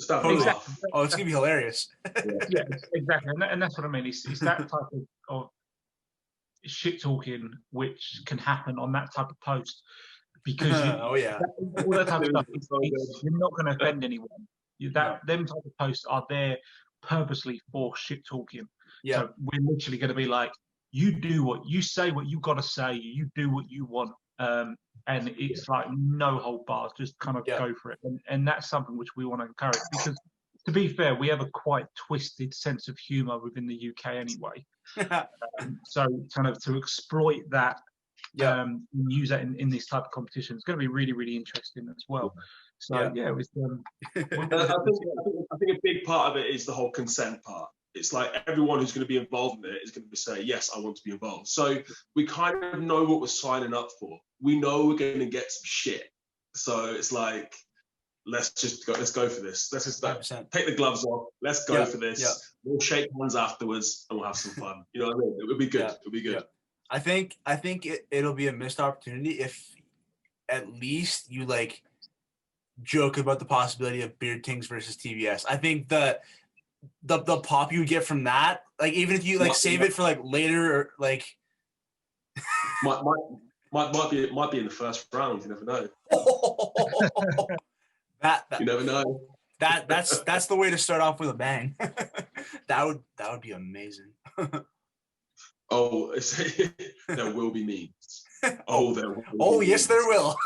Exactly. Oh, it's gonna be hilarious. Yeah, exactly. And that's what I mean. It's that type of shit talking which can happen on that type of post, because all that type of stuff, you're not going to offend anyone. Them type of posts are there purposely for shit talking. So we're literally going to be like, you do what you say, what you got to say, you do what you want. And it's like no hold bars, just kind of go for it. And that's something which we want to encourage, because to be fair, we have a quite twisted sense of humor within the UK anyway. So kind of to exploit that, and use that in this type of competition, it's going to be really, really interesting as well. So it was. I think a big part of it is the whole consent part. It's like everyone who's going to be involved in it is going to say, yes, I want to be involved. So we kind of know what we're signing up for. We know we're going to get some shit. So it's like, let's go for this. Let's just take the gloves off. Let's go for this. We'll shake hands afterwards and we'll have some fun. You know what I mean? It would be good. It'll be good. I think it'll be a missed opportunity if at least you like joke about the possibility of Beard Tings versus TBS. I think the pop you get from that, like even if you like save it for like later, or like might be in the first round. You never know. that you never know. That's the way to start off with a bang. that would be amazing. Oh, there will be memes. Oh, there will. Oh, yes, there will.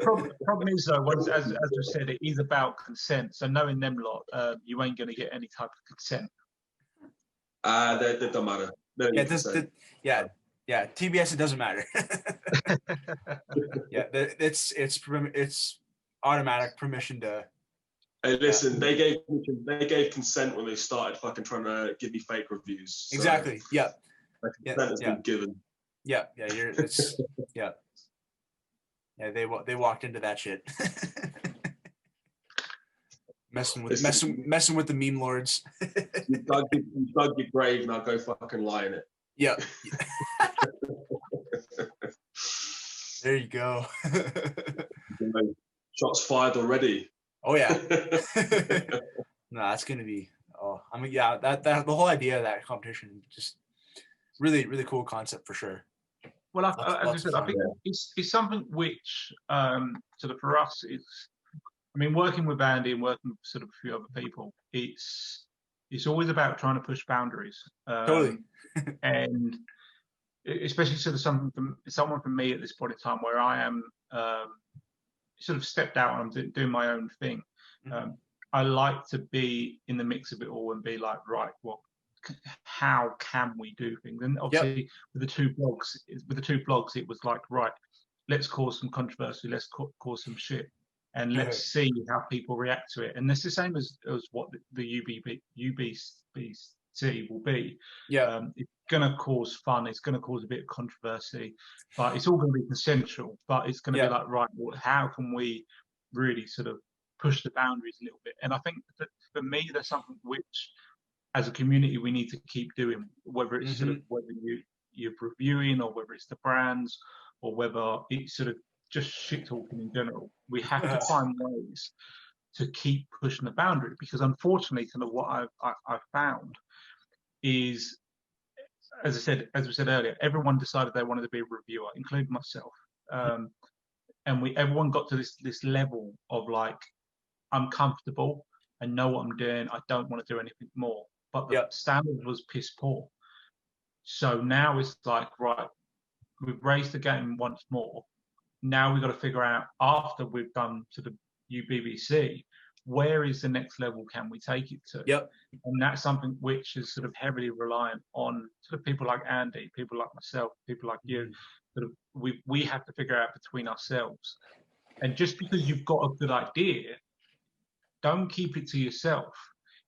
Problem is though, as we said, it is about consent. So knowing them lot, you ain't going to get any type of consent. That don't matter. Yeah, TBS, it doesn't matter. It's automatic permission to. Hey, listen, they gave consent when they started fucking trying to give me fake reviews. So exactly. Yeah. Consent has been given. Yeah. Yeah. They walked into that shit. messing with the meme lords. you dug your grave, now go fucking lie in it. Yeah. There you go. Shots fired already. Oh yeah. No, that's gonna be. Oh, I mean, yeah. That the whole idea of that competition, just really, really cool concept for sure. Well, as I said, I think it's something which sort of for us, I mean, working with Andy and working with sort of a few other people, it's always about trying to push boundaries. Totally. And especially sort of someone from me at this point in time where I am sort of stepped out and I'm doing my own thing. I like to be in the mix of it all and be like, right, well, how can we do things? And obviously with the two blogs, it was like, right, let's cause some controversy, let's cause some shit, and let's see how people react to it. And it's the same as what the UBC will be. It's going to cause fun, it's going to cause a bit of controversy, but it's all going to be consensual. But it's going to be like, right, well, how can we really sort of push the boundaries a little bit? And I think that for me, there's something which, as a community, we need to keep doing, whether it's sort of whether you're reviewing or whether it's the brands or whether it's sort of just shit talking in general. We have to find ways to keep pushing the boundary, because unfortunately, kind of what I've found is, as we said earlier, everyone decided they wanted to be a reviewer, including myself, and everyone got to this level of like, I'm comfortable, I know what I'm doing, I don't want to do anything more. But the standard was piss poor. So now it's like, right, we've raised the game once more. Now we've got to figure out, after we've done to the UBBC, where is the next level can we take it to? And that's something which is sort of heavily reliant on sort of people like Andy, people like myself, people like you. Sort of we have to figure out between ourselves. And just because you've got a good idea, don't keep it to yourself.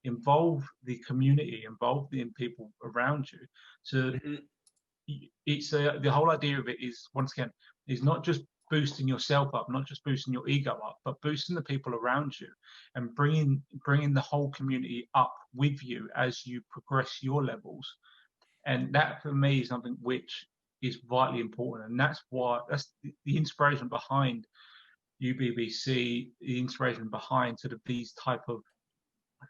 Involve the community, involve the people around you. So it's the whole idea of it is, once again, is not just boosting yourself up, not just boosting your ego up, but boosting the people around you and bringing the whole community up with you as you progress your levels. And that for me is something which is vitally important, and that's the inspiration behind UBBC, the inspiration behind sort of these type of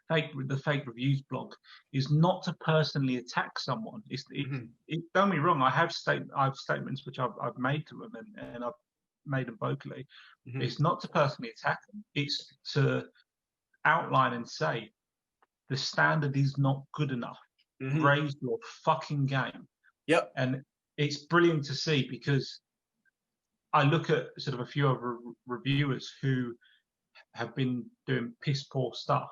the fake reviews blog, is not to personally attack someone. Don't get me wrong, I have statements which I've made to them, and I've made them vocally. It's not to personally attack them, it's to outline and say the standard is not good enough. Raise your fucking game. Yep. And it's brilliant to see, because I look at sort of a few other reviewers who have been doing piss poor stuff,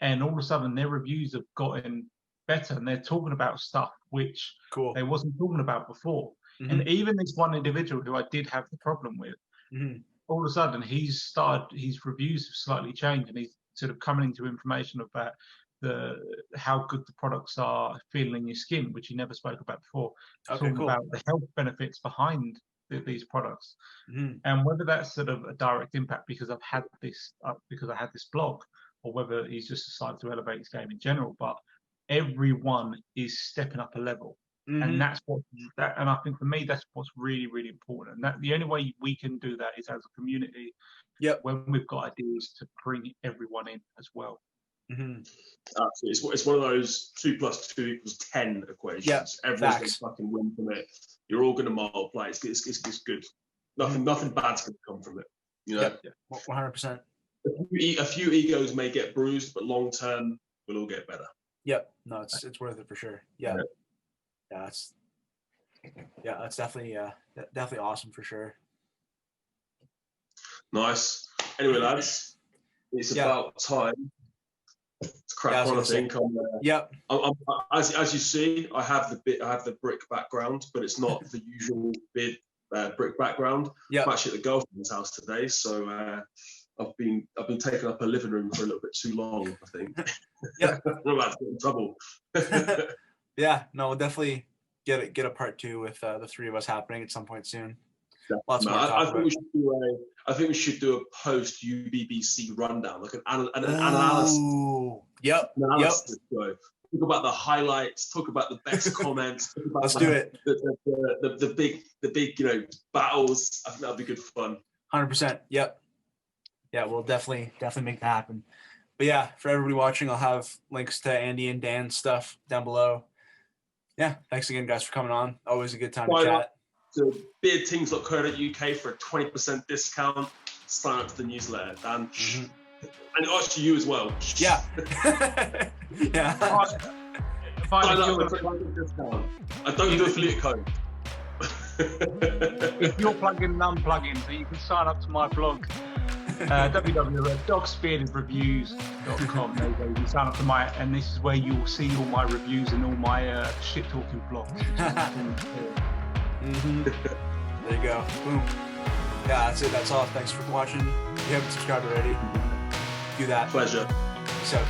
and all of a sudden their reviews have gotten better, and they're talking about stuff which they wasn't talking about before. And even this one individual who I did have the problem with, all of a sudden his reviews have slightly changed, and he's sort of coming into information about how good the products are feeling in your skin, which he never spoke about before. Talking about the health benefits behind these products, and whether that's sort of a direct impact because I've had this because I had this blog, or whether he's just decided to elevate his game in general. But everyone is stepping up a level, and that's and I think for me that's what's really, really important. And that the only way we can do that is as a community. When we've got ideas to bring everyone in as well. Absolutely. It's one of those 2 + 2 = 10 equations. Everyone's going to fucking win from it. You're all going to multiply. It's good. Nothing bad's going to come from it. You know. 100%. A few egos may get bruised, but long term, we'll all get better. No, it's worth it for sure. That's definitely awesome for sure. Nice. Anyway, lads, it's about time to crack on. I think. As you see, I have the brick background, but it's not the usual brick background. I'm actually at the girlfriend's house today, so I've been taking up a living room for a little bit too long, I think. I'm about to get in trouble. No, we'll definitely get a part 2 with the 3 of us happening at some point soon. Lots more to talk about. I think we should do a post UBBC rundown, like an analysis. Analysis show. Talk about the highlights. Talk about the best comments. Let's do it. The big battles. I think that'd be good fun. 100%. We'll definitely make that happen. But for everybody watching, I'll have links to Andy and Dan's stuff down below. Thanks again, guys, for coming on. Always a good time to chat. So beardtings.co.uk for a 20% discount. Sign up to the newsletter, Dan. And actually you as well. I don't do affiliate code. If you're plugging and unplugging, so you can sign up to my blog, www.dogsbeardedreviews.com. There you go. You can sign up to and this is where you will see all my reviews and all my shit talking blogs. There you go. Boom. That's it. That's all. Thanks for watching. If you haven't subscribed already, do that. Pleasure. Peace out.